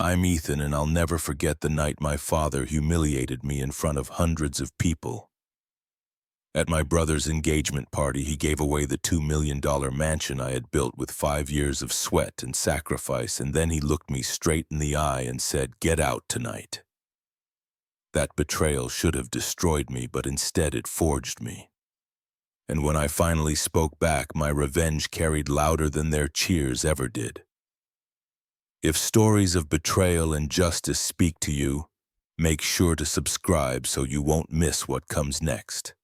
I'm Ethan, and I'll never forget the night my father humiliated me in front of hundreds of people. At my brother's engagement party, he gave away the $2 million mansion I had built with 5 years of sweat and sacrifice, and then he looked me straight in the eye and said, "Get out tonight." That betrayal should have destroyed me, but instead it forged me. And when I finally spoke back, my revenge carried louder than their cheers ever did. If stories of betrayal and justice speak to you, make sure to subscribe so you won't miss what comes next.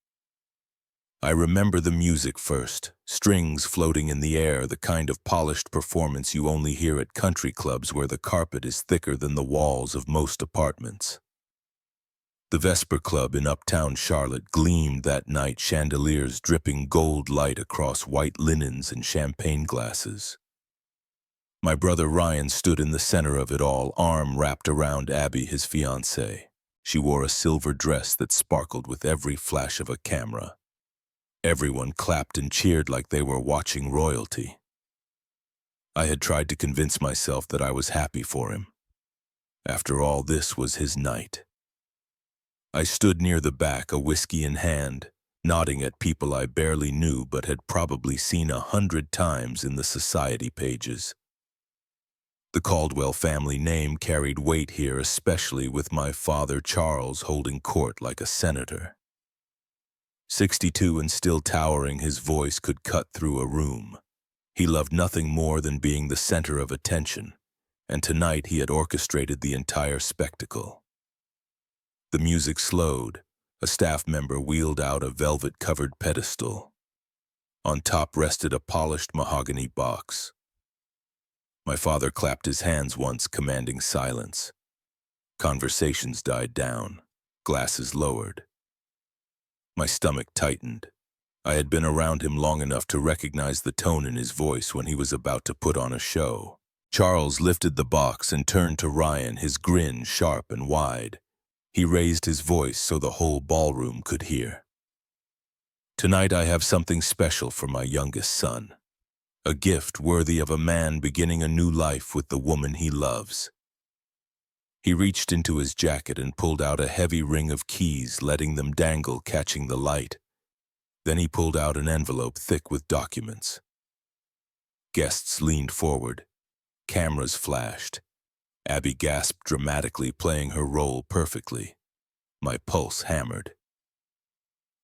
I remember the music first, strings floating in the air, the kind of polished performance you only hear at country clubs where the carpet is thicker than the walls of most apartments. The Vesper Club in uptown Charlotte gleamed that night, chandeliers dripping gold light across white linens and champagne glasses. My brother Ryan stood in the center of it all, arm wrapped around Abby, his fiancée. She wore a silver dress that sparkled with every flash of a camera. Everyone clapped and cheered like they were watching royalty. I had tried to convince myself that I was happy for him. After all, this was his night. I stood near the back, a whiskey in hand, nodding at people I barely knew but had probably seen 100 times in the society pages. The Caldwell family name carried weight here, especially with my father Charles holding court like a senator. 62 and still towering, his voice could cut through a room. He loved nothing more than being the center of attention, and tonight he had orchestrated the entire spectacle. The music slowed. A staff member wheeled out a velvet-covered pedestal. On top rested a polished mahogany box. My father clapped his hands once, commanding silence. Conversations died down, glasses lowered. My stomach tightened. I had been around him long enough to recognize the tone in his voice when he was about to put on a show. Charles lifted the box and turned to Ryan, his grin sharp and wide. He raised his voice so the whole ballroom could hear. "Tonight I have something special for my youngest son. A gift worthy of a man beginning a new life with the woman he loves." He reached into his jacket and pulled out a heavy ring of keys, letting them dangle, catching the light. Then he pulled out an envelope thick with documents. Guests leaned forward. Cameras flashed. Abby gasped dramatically, playing her role perfectly. My pulse hammered.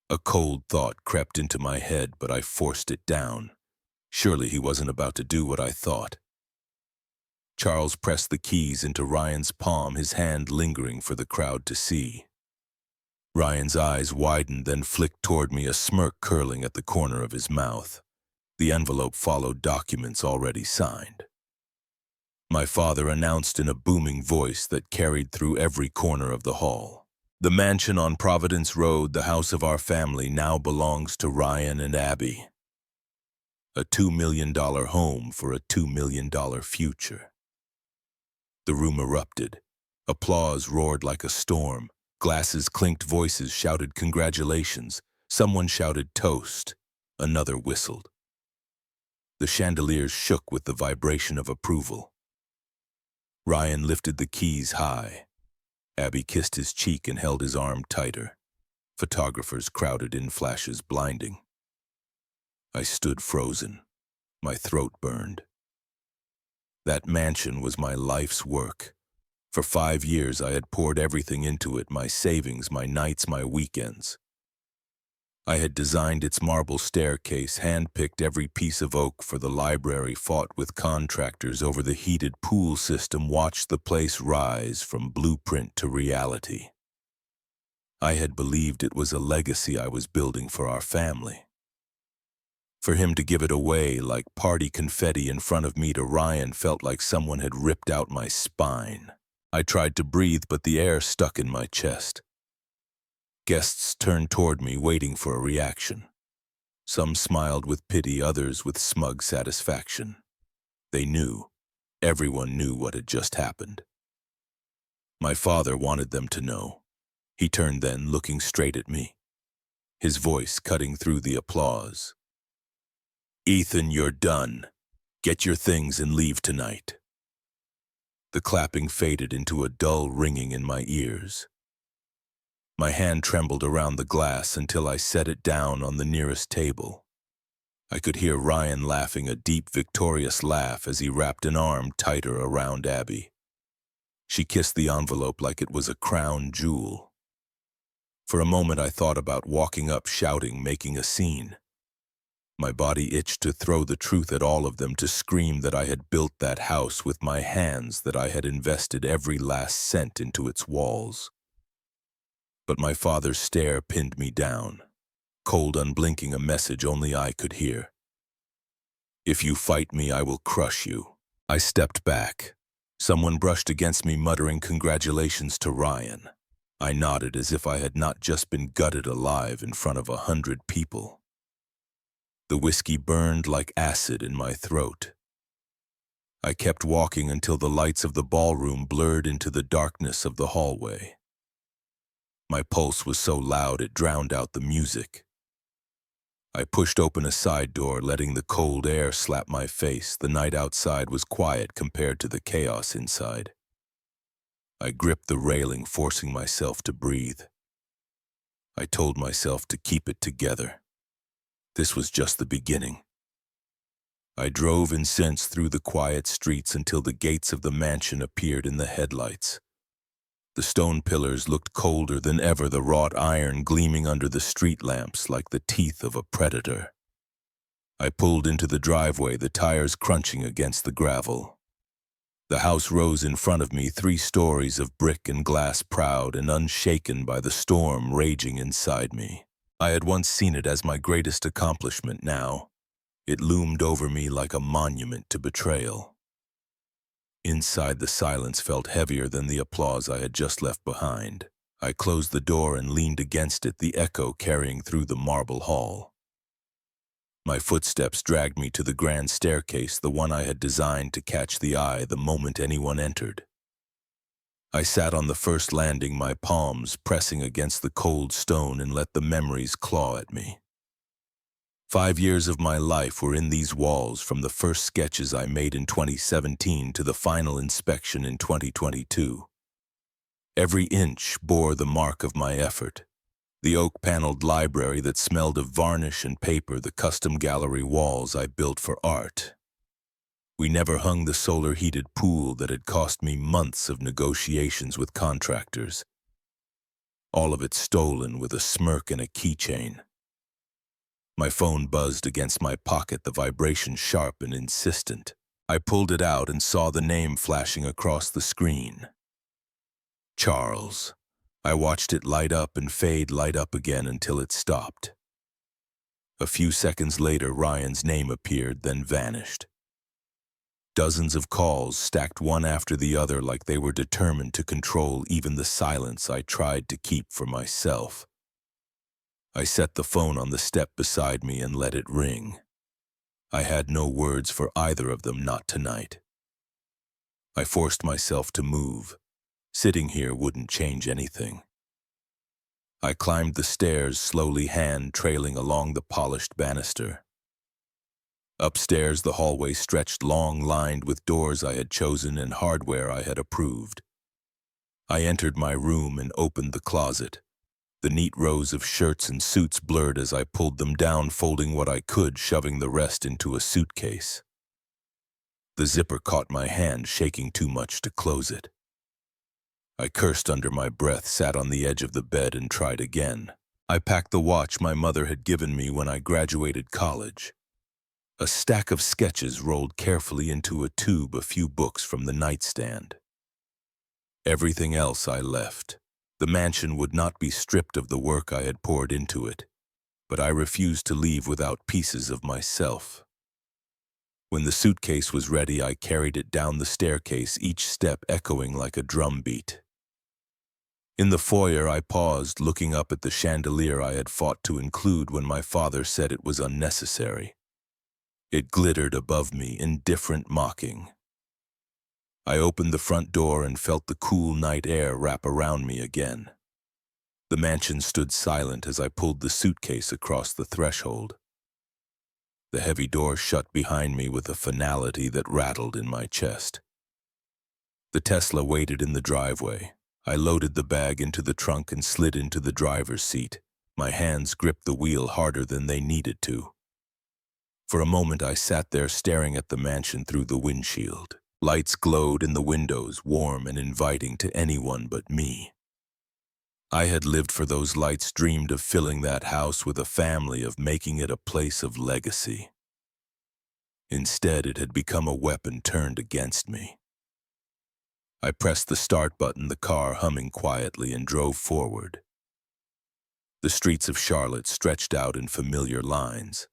A cold thought crept into my head, but I forced it down. Surely he wasn't about to do what I thought. Charles pressed the keys into Ryan's palm, his hand lingering for the crowd to see. Ryan's eyes widened, then flicked toward me, a smirk curling at the corner of his mouth. The envelope followed documents already signed. My father announced in a booming voice that carried through every corner of the hall. "The mansion on Providence Road, the house of our family, now belongs to Ryan and Abby. A $2 million home for a $2 million future." The room erupted. Applause roared like a storm. Glasses clinked, voices shouted congratulations. Someone shouted toast. Another whistled. The chandeliers shook with the vibration of approval. Ryan lifted the keys high. Abby kissed his cheek and held his arm tighter. Photographers crowded in, flashes blinding. I stood frozen. My throat burned. That mansion was my life's work. For 5 years I had poured everything into it, my savings, my nights, my weekends. I had designed its marble staircase, handpicked every piece of oak for the library, fought with contractors over the heated pool system, watched the place rise from blueprint to reality. I had believed it was a legacy I was building for our family. For him to give it away like party confetti in front of me to Ryan felt like someone had ripped out my spine. I tried to breathe, but the air stuck in my chest. Guests turned toward me, waiting for a reaction. Some smiled with pity, others with smug satisfaction. They knew. Everyone knew what had just happened. My father wanted them to know. He turned then, looking straight at me, his voice cutting through the applause. "Ethan, you're done. Get your things and leave tonight." The clapping faded into a dull ringing in my ears. My hand trembled around the glass until I set it down on the nearest table. I could hear Ryan laughing a deep, victorious laugh as he wrapped an arm tighter around Abby. She kissed the envelope like it was a crown jewel. For a moment I thought about walking up, shouting, making a scene. My body itched to throw the truth at all of them, to scream that I had built that house with my hands, that I had invested every last cent into its walls. But my father's stare pinned me down, cold, unblinking, a message only I could hear. If you fight me, I will crush you. I stepped back. Someone brushed against me, muttering congratulations to Ryan. I nodded as if I had not just been gutted alive in front of 100 people. The whiskey burned like acid in my throat. I kept walking until the lights of the ballroom blurred into the darkness of the hallway. My pulse was so loud it drowned out the music. I pushed open a side door, letting the cold air slap my face. The night outside was quiet compared to the chaos inside. I gripped the railing, forcing myself to breathe. I told myself to keep it together. This was just the beginning. I drove incensed through the quiet streets until the gates of the mansion appeared in the headlights. The stone pillars looked colder than ever, the wrought iron gleaming under the street lamps like the teeth of a predator. I pulled into the driveway, the tires crunching against the gravel. The house rose in front of me, 3 stories of brick and glass, proud and unshaken by the storm raging inside me. I had once seen it as my greatest accomplishment. Now, it loomed over me like a monument to betrayal. Inside, the silence felt heavier than the applause I had just left behind. I closed the door and leaned against it, the echo carrying through the marble hall. My footsteps dragged me to the grand staircase, the one I had designed to catch the eye the moment anyone entered. I sat on the first landing, my palms pressing against the cold stone, and let the memories claw at me. 5 years of my life were in these walls, from the first sketches I made in 2017 to the final inspection in 2022. Every inch bore the mark of my effort. The oak-paneled library that smelled of varnish and paper, the custom gallery walls I built for art. We never hung the solar-heated pool that had cost me months of negotiations with contractors. All of it stolen with a smirk and a keychain. My phone buzzed against my pocket, the vibration sharp and insistent. I pulled it out and saw the name flashing across the screen. Charles. I watched it light up and fade, light up again until it stopped. A few seconds later, Ryan's name appeared, then vanished. Dozens of calls stacked one after the other, like they were determined to control even the silence I tried to keep for myself. I set the phone on the step beside me and let it ring. I had no words for either of them, not tonight. I forced myself to move. Sitting here wouldn't change anything. I climbed the stairs, slowly, hand trailing along the polished banister. Upstairs, the hallway stretched long, lined with doors I had chosen and hardware I had approved. I entered my room and opened the closet. The neat rows of shirts and suits blurred as I pulled them down, folding what I could, shoving the rest into a suitcase. The zipper caught my hand, shaking too much to close it. I cursed under my breath, sat on the edge of the bed, and tried again. I packed the watch my mother had given me when I graduated college. A stack of sketches rolled carefully into a tube, a few books from the nightstand. Everything else I left. The mansion would not be stripped of the work I had poured into it, but I refused to leave without pieces of myself. When the suitcase was ready, I carried it down the staircase, each step echoing like a drumbeat. In the foyer, I paused, looking up at the chandelier I had fought to include when my father said it was unnecessary. It glittered above me, indifferent, mocking. I opened the front door and felt the cool night air wrap around me again. The mansion stood silent as I pulled the suitcase across the threshold. The heavy door shut behind me with a finality that rattled in my chest. The Tesla waited in the driveway. I loaded the bag into the trunk and slid into the driver's seat. My hands gripped the wheel harder than they needed to. For a moment I sat there staring at the mansion through the windshield. Lights glowed in the windows, warm and inviting to anyone but me. I had lived for those lights, dreamed of filling that house with a family, of making it a place of legacy. Instead, it had become a weapon turned against me. I pressed the start button, the car humming quietly, and drove forward. The streets of Charlotte stretched out in familiar lines.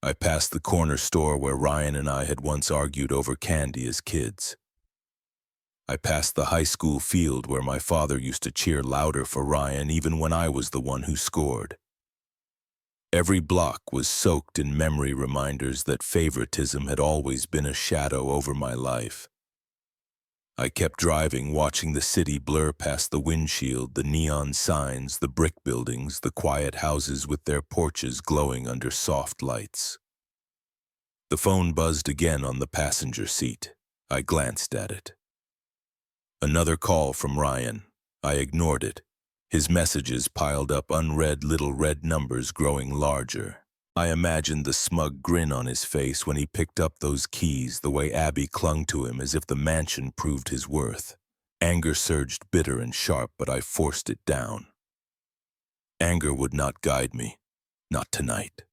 I passed the corner store where Ryan and I had once argued over candy as kids. I passed the high school field where my father used to cheer louder for Ryan even when I was the one who scored. Every block was soaked in memory reminders that favoritism had always been a shadow over my life. I kept driving, watching the city blur past the windshield, the neon signs, the brick buildings, the quiet houses with their porches glowing under soft lights. The phone buzzed again on the passenger seat. I glanced at it. Another call from Ryan. I ignored it. His messages piled up, unread, little red numbers growing larger. I imagined the smug grin on his face when he picked up those keys, the way Abby clung to him as if the mansion proved his worth. Anger surged, bitter and sharp, but I forced it down. Anger would not guide me. Not tonight.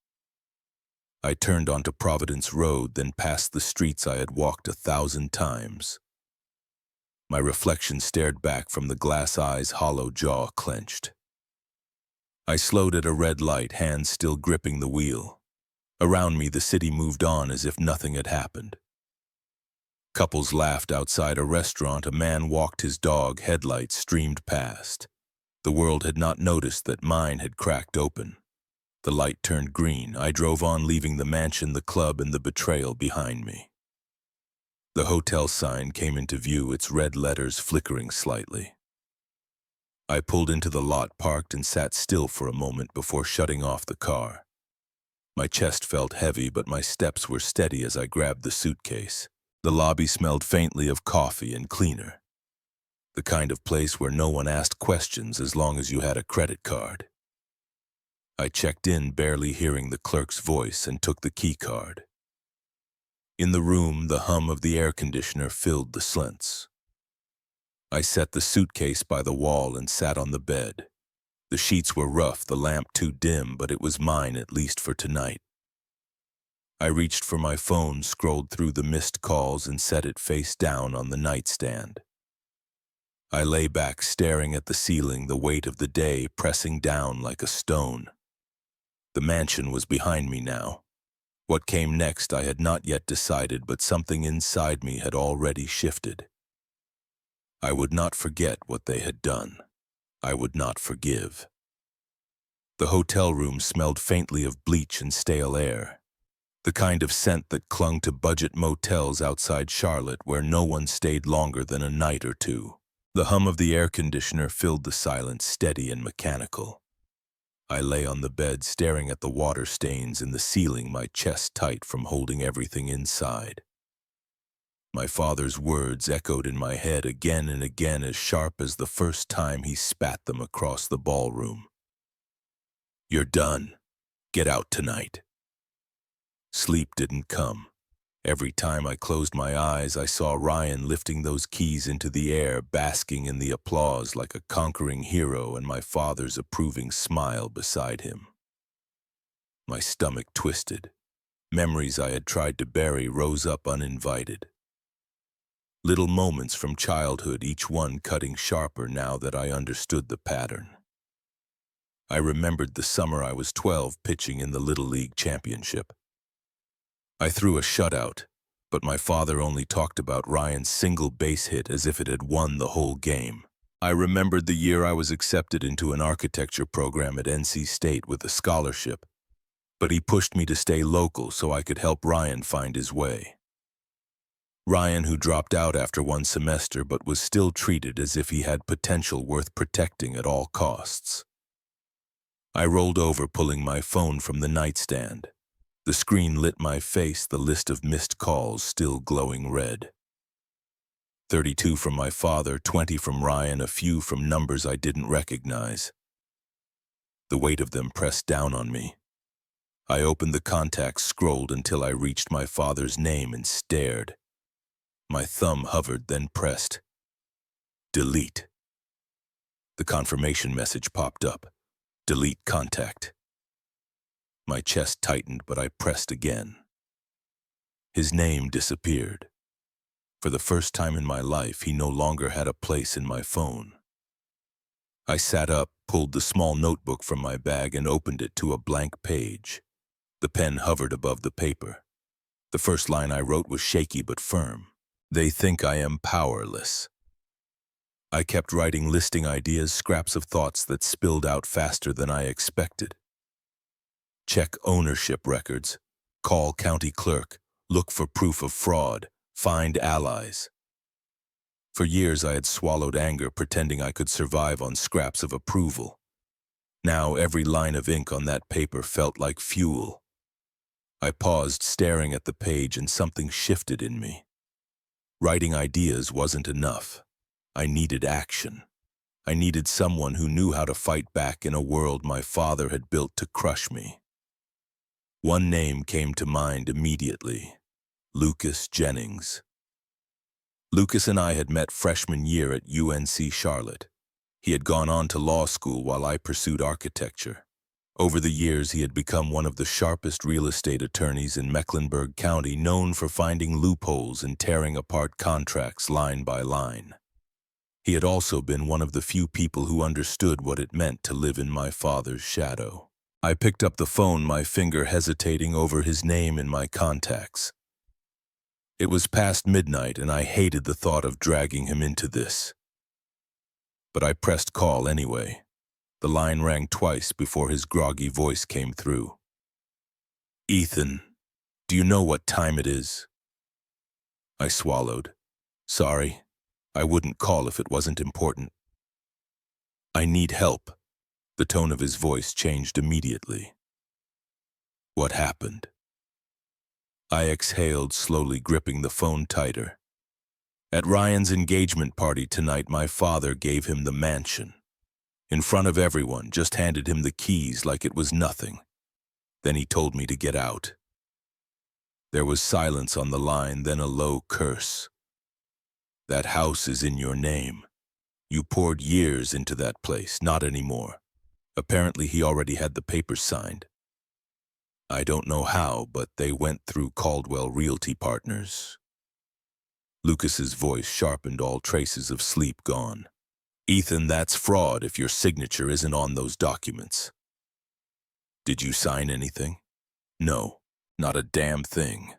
I turned onto Providence Road, then past the streets I had walked 1,000 times. My reflection stared back from the glass eyes, hollow jaw clenched. I slowed at a red light, hands still gripping the wheel. Around me, the city moved on as if nothing had happened. Couples laughed outside a restaurant. A man walked his dog. Headlights streamed past. The world had not noticed that mine had cracked open. The light turned green. I drove on, leaving the mansion, the club, and the betrayal behind me. The hotel sign came into view, its red letters flickering slightly. I pulled into the lot, parked, and sat still for a moment before shutting off the car. My chest felt heavy, but my steps were steady as I grabbed the suitcase. The lobby smelled faintly of coffee and cleaner. The kind of place where no one asked questions as long as you had a credit card. I checked in, barely hearing the clerk's voice, and took the key card. In the room, the hum of the air conditioner filled the slants. I set the suitcase by the wall and sat on the bed. The sheets were rough, the lamp too dim, but it was mine, at least for tonight. I reached for my phone, scrolled through the missed calls, and set it face down on the nightstand. I lay back, staring at the ceiling, the weight of the day pressing down like a stone. The mansion was behind me now. What came next I had not yet decided, but something inside me had already shifted. I would not forget what they had done. I would not forgive. The hotel room smelled faintly of bleach and stale air, the kind of scent that clung to budget motels outside Charlotte where no one stayed longer than a night or two. The hum of the air conditioner filled the silence, steady and mechanical. I lay on the bed, staring at the water stains in the ceiling, my chest tight from holding everything inside. My father's words echoed in my head again and again, as sharp as the first time he spat them across the ballroom. "You're done. Get out tonight." Sleep didn't come. Every time I closed my eyes, I saw Ryan lifting those keys into the air, basking in the applause like a conquering hero, and my father's approving smile beside him. My stomach twisted. Memories I had tried to bury rose up uninvited. Little moments from childhood, each one cutting sharper now that I understood the pattern. I remembered the summer I was 12, pitching in the Little League Championship. I threw a shutout, but my father only talked about Ryan's single base hit as if it had won the whole game. I remembered the year I was accepted into an architecture program at NC State with a scholarship, but he pushed me to stay local so I could help Ryan find his way. Ryan, who dropped out after one semester but was still treated as if he had potential worth protecting at all costs. I rolled over, pulling my phone from the nightstand. The screen lit my face, the list of missed calls still glowing red. 32 from my father, 20 from Ryan, a few from numbers I didn't recognize. The weight of them pressed down on me. I opened the contacts, scrolled until I reached my father's name and stared. My thumb hovered, then pressed. Delete. The confirmation message popped up. Delete contact. My chest tightened, but I pressed again. His name disappeared. For the first time in my life, he no longer had a place in my phone. I sat up, pulled the small notebook from my bag, and opened it to a blank page. The pen hovered above the paper. The first line I wrote was shaky but firm. They think I am powerless. I kept writing, listing ideas, scraps of thoughts that spilled out faster than I expected. Check ownership records. Call county clerk. Look for proof of fraud. Find allies. For years I had swallowed anger, pretending I could survive on scraps of approval. Now every line of ink on that paper felt like fuel. I paused, staring at the page, and something shifted in me. Writing ideas wasn't enough. I needed action. I needed someone who knew how to fight back in a world my father had built to crush me. One name came to mind immediately. Lucas Jennings. Lucas and I had met freshman year at UNC Charlotte. He had gone on to law school while I pursued architecture. Over the years, he had become one of the sharpest real estate attorneys in Mecklenburg County, known for finding loopholes and tearing apart contracts line by line. He had also been one of the few people who understood what it meant to live in my father's shadow. I picked up the phone, my finger hesitating over his name in my contacts. It was past midnight, and I hated the thought of dragging him into this. But I pressed call anyway. The line rang twice before his groggy voice came through. Ethan, do you know what time it is? I swallowed. Sorry, I wouldn't call if it wasn't important. I need help. The tone of his voice changed immediately. What happened? I exhaled, slowly gripping the phone tighter. At Ryan's engagement party tonight, my father gave him the mansion. In front of everyone, just handed him the keys like it was nothing. Then he told me to get out. There was silence on the line, then a low curse. That house is in your name. You poured years into that place, not anymore. Apparently he already had the papers signed. I don't know how, but they went through Caldwell Realty Partners. Lucas's voice sharpened, all traces of sleep gone. Ethan, that's fraud if your signature isn't on those documents. Did you sign anything? No, not a damn thing.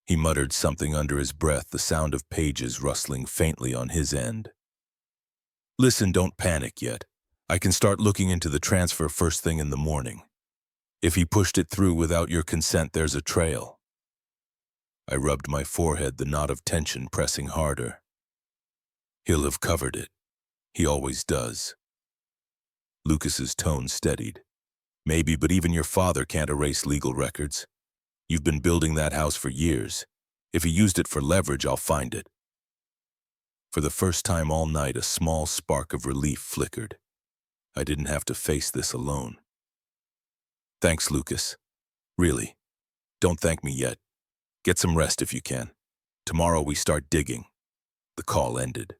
He muttered something under his breath, the sound of pages rustling faintly on his end. Listen, don't panic yet. I can start looking into the transfer first thing in the morning. If he pushed it through without your consent, there's a trail. I rubbed my forehead, the knot of tension pressing harder. He'll have covered it. He always does. Lucas's tone steadied. Maybe, but even your father can't erase legal records. You've been building that house for years. If he used it for leverage, I'll find it. For the first time all night, a small spark of relief flickered. I didn't have to face this alone. Thanks, Lucas. Really. Don't thank me yet. Get some rest if you can. Tomorrow we start digging. The call ended.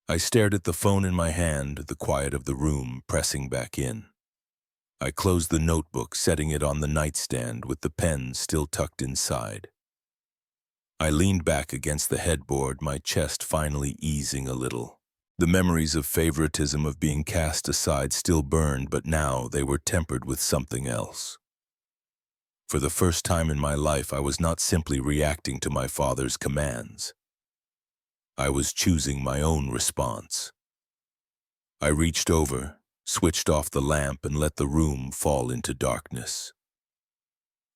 I stared at the phone in my hand, the quiet of the room pressing back in. I closed the notebook, setting it on the nightstand with the pen still tucked inside. I leaned back against the headboard, my chest finally easing a little. The memories of favoritism, of being cast aside, still burned, but now they were tempered with something else. For the first time in my life, I was not simply reacting to my father's commands. I was choosing my own response. I reached over, switched off the lamp, and let the room fall into darkness.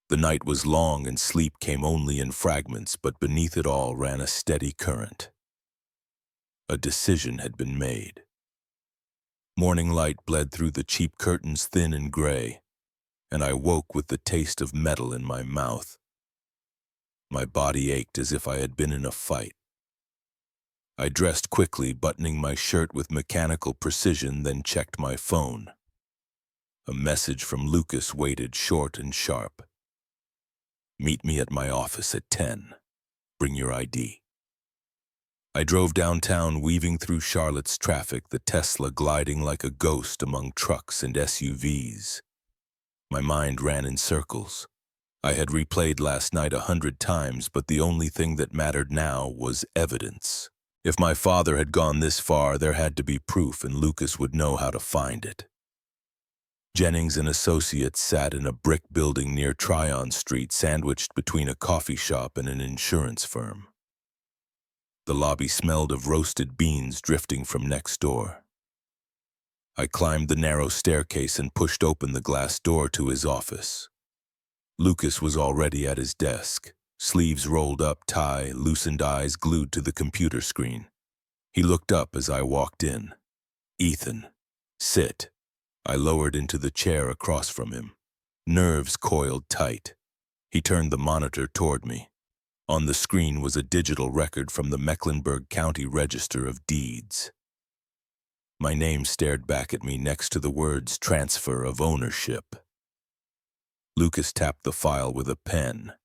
The night was long and sleep came only in fragments, but beneath it all ran a steady current. A decision had been made. Morning light bled through the cheap curtains, thin and gray, and I woke with the taste of metal in my mouth. My body ached as if I had been in a fight. I dressed quickly, buttoning my shirt with mechanical precision, then checked my phone. A message from Lucas waited, short and sharp. "Meet me at my office at 10. Bring your ID." I drove downtown, weaving through Charlotte's traffic, the Tesla gliding like a ghost among trucks and SUVs. My mind ran in circles. I had replayed last night 100 times, but the only thing that mattered now was evidence. If my father had gone this far, there had to be proof, and Lucas would know how to find it. Jennings and Associates sat in a brick building near Tryon Street, sandwiched between a coffee shop and an insurance firm. The lobby smelled of roasted beans drifting from next door. I climbed the narrow staircase and pushed open the glass door to his office. Lucas was already at his desk, sleeves rolled up, tie, loosened eyes glued to the computer screen. He looked up as I walked in. "Ethan, sit." I lowered into the chair across from him. Nerves coiled tight. He turned the monitor toward me. On the screen was a digital record from the Mecklenburg County Register of Deeds. My name stared back at me next to the words "transfer of ownership." Lucas tapped the file with a pen.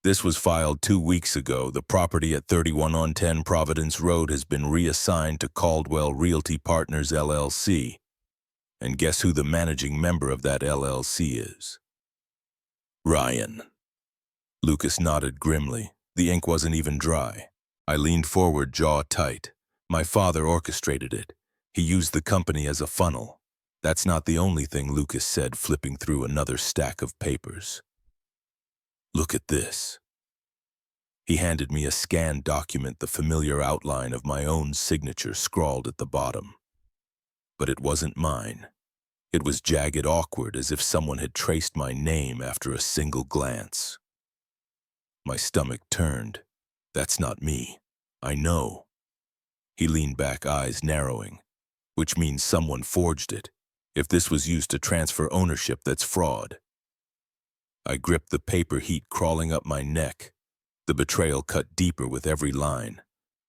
"This was filed 2 weeks ago. The property at 31 on 10 Providence Road has been reassigned to Caldwell Realty Partners, LLC. And guess who the managing member of that LLC is?" "Ryan." Lucas nodded grimly. The ink wasn't even dry. I leaned forward, jaw tight. "My father orchestrated it. He used the company as a funnel." "That's not the only thing," Lucas said, flipping through another stack of papers. "Look at this." He handed me a scanned document, the familiar outline of my own signature scrawled at the bottom. But it wasn't mine. It was jagged, awkward, as if someone had traced my name after a single glance. My stomach turned. "That's not me. I know." He leaned back, eyes narrowing. "Which means someone forged it. If this was used to transfer ownership, that's fraud." I gripped the paper, heat crawling up my neck. The betrayal cut deeper with every line.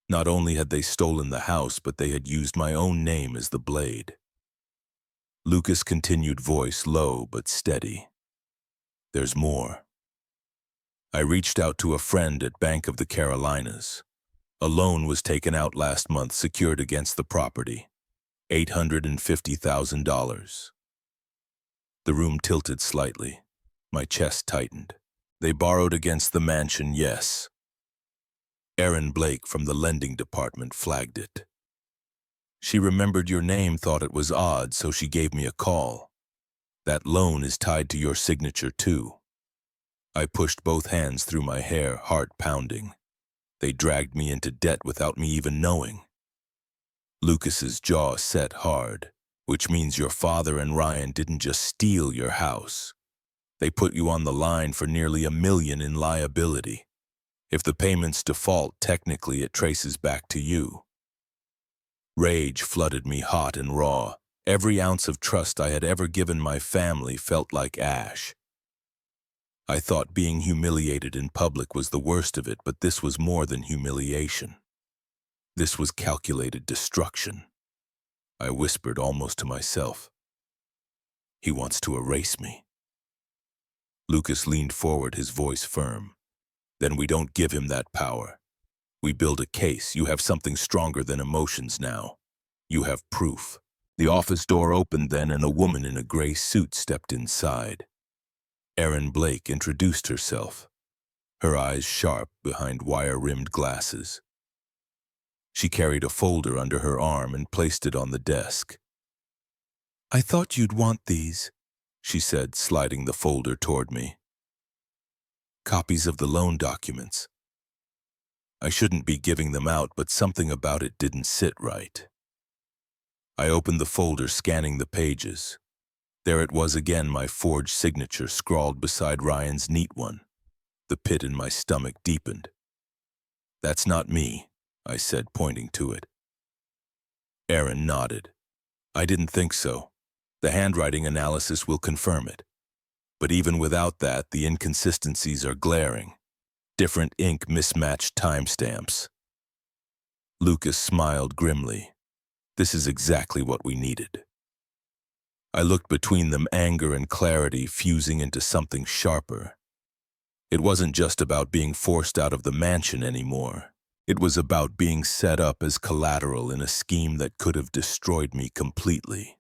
Not only had they stolen the house, but they had used my own name as the blade. Lucas' continued, voice low but steady. "There's more." I reached out to a friend at Bank of the Carolinas. A loan was taken out last month, secured against the property. $850,000. The room tilted slightly. My chest tightened. "They borrowed against the mansion, yes." Erin Blake from the lending department flagged it. "She remembered your name, thought it was odd, so she gave me a call. That loan is tied to your signature, too." I pushed both hands through my hair, heart pounding. They dragged me into debt without me even knowing. Lucas's jaw set hard, "Which means your father and Ryan didn't just steal your house. They put you on the line for nearly $1 million in liability. If the payments default, technically it traces back to you." Rage flooded me, hot and raw. Every ounce of trust I had ever given my family felt like ash. I thought being humiliated in public was the worst of it, but this was more than humiliation. This was calculated destruction. I whispered almost to myself, "He wants to erase me." Lucas leaned forward, his voice firm. "Then we don't give him that power. We build a case. You have something stronger than emotions now. You have proof." The office door opened then, and a woman in a gray suit stepped inside. Erin Blake introduced herself, her eyes sharp behind wire-rimmed glasses. She carried a folder under her arm and placed it on the desk. "I thought you'd want these," she said, sliding the folder toward me. "Copies of the loan documents. I shouldn't be giving them out, but something about it didn't sit right." I opened the folder, scanning the pages. There it was again, my forged signature scrawled beside Ryan's neat one. The pit in my stomach deepened. "That's not me," I said, pointing to it. Erin nodded. "I didn't think so. The handwriting analysis will confirm it. But even without that, the inconsistencies are glaring. Different ink, mismatched timestamps." Lucas smiled grimly. This is exactly what we needed. I looked between them, anger and clarity fusing into something sharper. It wasn't just about being forced out of the mansion anymore. It was about being set up as collateral in a scheme that could have destroyed me completely.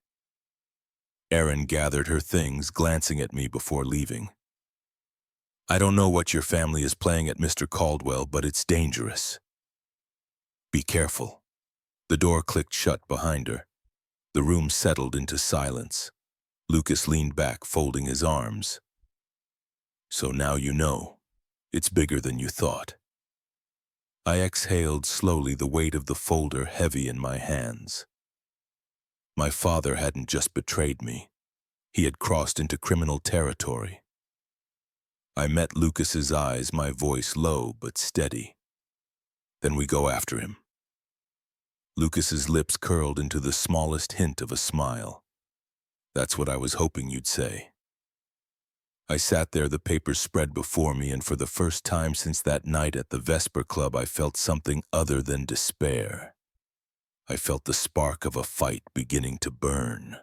Erin gathered her things, glancing at me before leaving. I don't know what your family is playing at Mr. Caldwell, but it's dangerous. Be careful. The door clicked shut behind her. The room settled into silence. Lucas leaned back, folding his arms. So now you know. It's bigger than you thought. I exhaled slowly, the weight of the folder heavy in my hands. My father hadn't just betrayed me. He had crossed into criminal territory. I met Lucas's eyes, my voice low but steady. Then we go after him. Lucas's lips curled into the smallest hint of a smile. That's what I was hoping you'd say. I sat there, the papers spread before me, and for the first time since that night at the Vesper Club, I felt something other than despair. I felt the spark of a fight beginning to burn.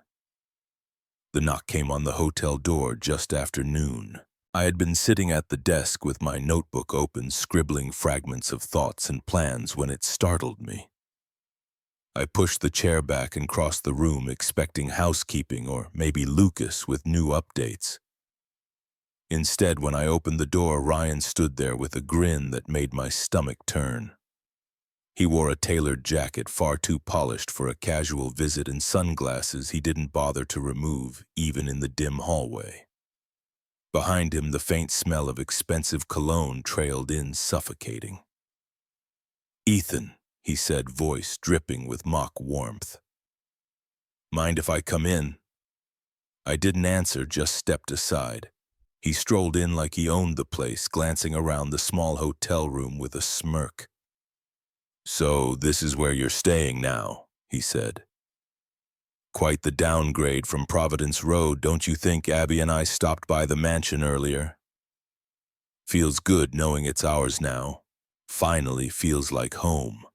The knock came on the hotel door just after noon. I had been sitting at the desk with my notebook open, scribbling fragments of thoughts and plans when it startled me. I pushed the chair back and crossed the room, expecting housekeeping or maybe Lucas with new updates. Instead, when I opened the door, Ryan stood there with a grin that made my stomach turn. He wore a tailored jacket far too polished for a casual visit and sunglasses he didn't bother to remove, even in the dim hallway. Behind him, the faint smell of expensive cologne trailed in, suffocating. "Ethan," he said, voice dripping with mock warmth. "Mind if I come in?" I didn't answer, just stepped aside. He strolled in like he owned the place, glancing around the small hotel room with a smirk. "So this is where you're staying now," he said. "Quite the downgrade from Providence Road, don't you think? Abby and I stopped by the mansion earlier. Feels good knowing it's ours now. Finally feels like home."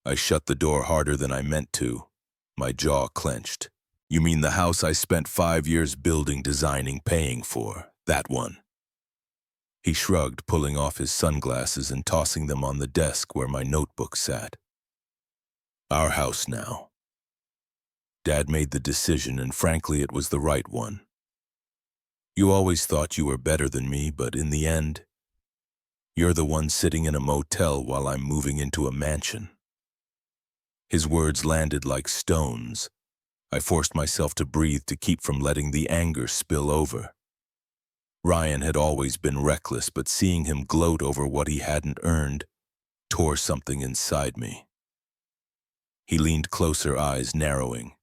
I shut the door harder than I meant to. My jaw clenched. "You mean the house I spent 5 years building, designing, paying for? That one?" He shrugged, pulling off his sunglasses and tossing them on the desk where my notebook sat. "Our house now. Dad made the decision, and frankly, it was the right one. You always thought you were better than me, but in the end, you're the one sitting in a motel while I'm moving into a mansion." His words landed like stones. I forced myself to breathe to keep from letting the anger spill over. Ryan had always been reckless, but seeing him gloat over what he hadn't earned tore something inside me. He leaned closer, eyes narrowing.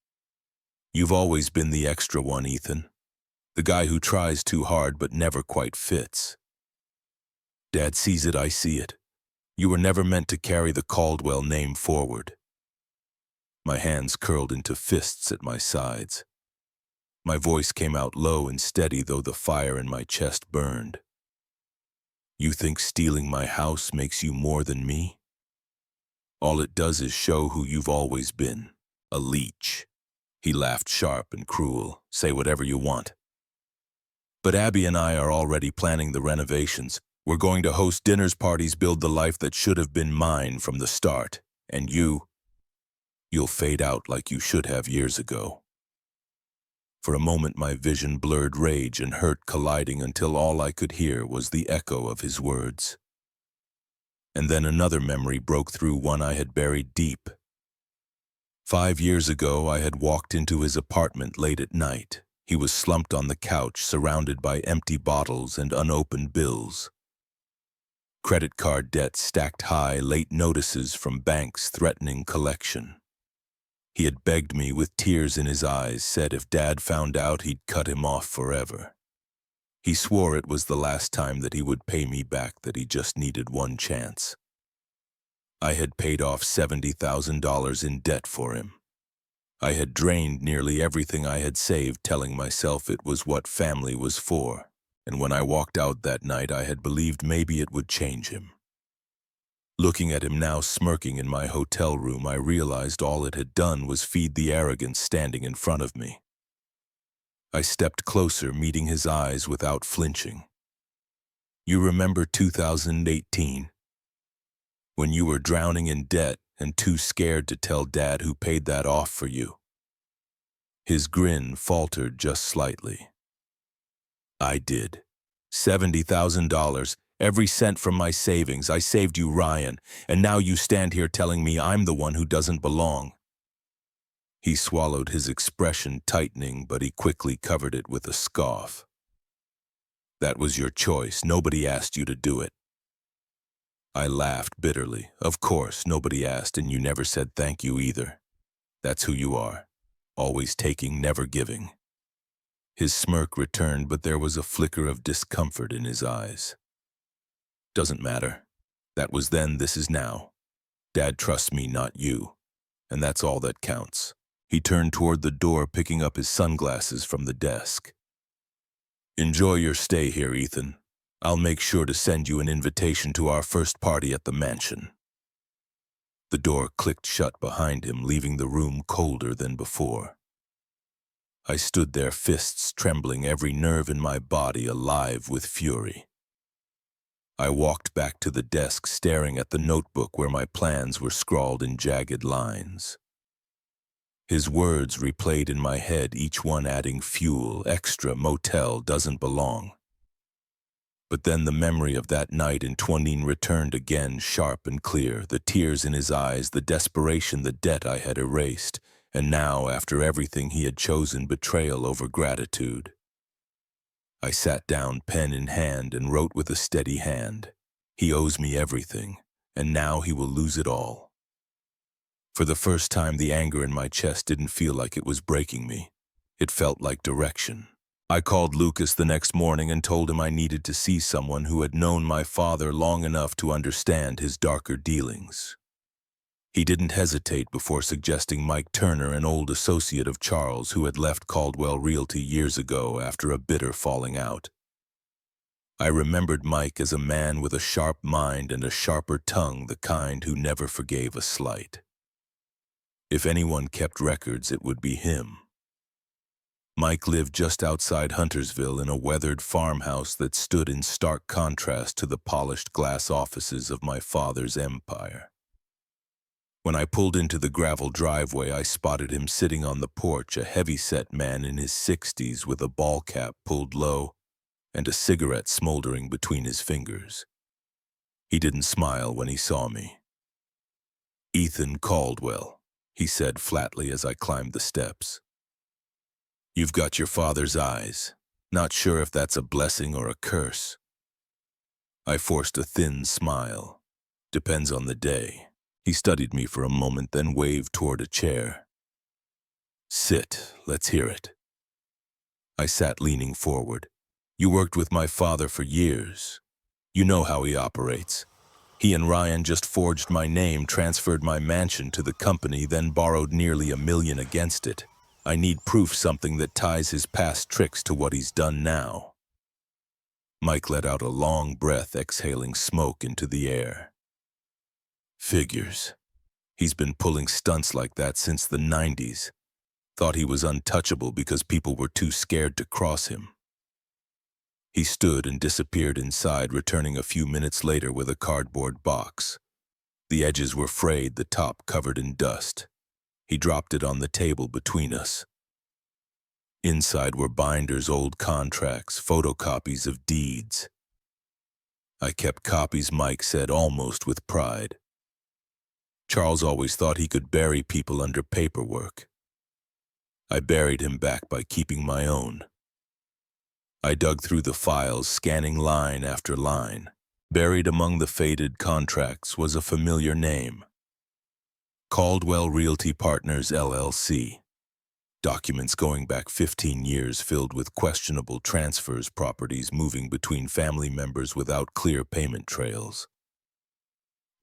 "You've always been the extra one, Ethan. The guy who tries too hard but never quite fits. Dad sees it, I see it. You were never meant to carry the Caldwell name forward." My hands curled into fists at my sides. My voice came out low and steady, though the fire in my chest burned. "You think stealing my house makes you more than me? All it does is show who you've always been, a leech." He laughed sharp and cruel. "Say whatever you want. But Abby and I are already planning the renovations. We're going to host dinners, parties, build the life that should have been mine from the start. And you'll fade out like you should have years ago." For a moment, my vision blurred, rage and hurt colliding until all I could hear was the echo of his words. And then another memory broke through, one I had buried deep. 5 years ago, I had walked into his apartment late at night. He was slumped on the couch, surrounded by empty bottles and unopened bills. Credit card debt stacked high, late notices from banks threatening collection. He had begged me with tears in his eyes, said if Dad found out, he'd cut him off forever. He swore it was the last time that he would pay me back, that he just needed one chance. I had paid off $70,000 in debt for him. I had drained nearly everything I had saved, telling myself it was what family was for, and when I walked out that night, I had believed maybe it would change him. Looking at him now smirking in my hotel room, I realized all it had done was feed the arrogance standing in front of me. I stepped closer, meeting his eyes without flinching. You remember 2018? When you were drowning in debt and too scared to tell Dad who paid that off for you. His grin faltered just slightly. I did. $70,000, every cent from my savings. I saved you, Ryan, and now you stand here telling me I'm the one who doesn't belong. He swallowed, his expression tightening, but he quickly covered it with a scoff. That was your choice. Nobody asked you to do it. I laughed bitterly. Of course, nobody asked, and you never said thank you either. That's who you are. Always taking, never giving. His smirk returned, but there was a flicker of discomfort in his eyes. Doesn't matter. That was then, this is now. Dad trusts me, not you. And that's all that counts. He turned toward the door, picking up his sunglasses from the desk. Enjoy your stay here, Ethan. I'll make sure to send you an invitation to our first party at the mansion. The door clicked shut behind him, leaving the room colder than before. I stood there, fists trembling, every nerve in my body alive with fury. I walked back to the desk, staring at the notebook where my plans were scrawled in jagged lines. His words replayed in my head, each one adding fuel, extra, motel, doesn't belong. But then the memory of that night in 20 returned again, sharp and clear, the tears in his eyes, the desperation, the debt I had erased, and now, after everything, he had chosen betrayal over gratitude. I sat down, pen in hand, and wrote with a steady hand. He owes me everything, and now he will lose it all. For the first time, the anger in my chest didn't feel like it was breaking me. It felt like direction. I called Lucas the next morning and told him I needed to see someone who had known my father long enough to understand his darker dealings. He didn't hesitate before suggesting Mike Turner, an old associate of Charles who had left Caldwell Realty years ago after a bitter falling out. I remembered Mike as a man with a sharp mind and a sharper tongue, the kind who never forgave a slight. If anyone kept records, it would be him. Mike lived just outside Huntersville in a weathered farmhouse that stood in stark contrast to the polished glass offices of my father's empire. When I pulled into the gravel driveway, I spotted him sitting on the porch, a heavy-set man in his 60s with a ball cap pulled low and a cigarette smoldering between his fingers. He didn't smile when he saw me. "Ethan Caldwell," he said flatly as I climbed the steps. "You've got your father's eyes. Not sure if that's a blessing or a curse." I forced a thin smile. "Depends on the day." He studied me for a moment, then waved toward a chair. "Sit, let's hear it." I sat, leaning forward. "You worked with my father for years. You know how he operates. He and Ryan just forged my name, transferred my mansion to the company, then borrowed nearly $1 million against it. I need proof, something that ties his past tricks to what he's done now." Mike let out a long breath, exhaling smoke into the air. "Figures. He's been pulling stunts like that since the 90s. Thought he was untouchable because people were too scared to cross him." He stood and disappeared inside, returning a few minutes later with a cardboard box. The edges were frayed, the top covered in dust. He dropped it on the table between us. Inside were binders, old contracts, photocopies of deeds. "I kept copies," Mike said, almost with pride. "Charles always thought he could bury people under paperwork. I buried him back by keeping my own." I dug through the files, scanning line after line. Buried among the faded contracts was a familiar name. Caldwell Realty Partners, LLC. Documents going back 15 years filled with questionable transfers, properties moving between family members without clear payment trails.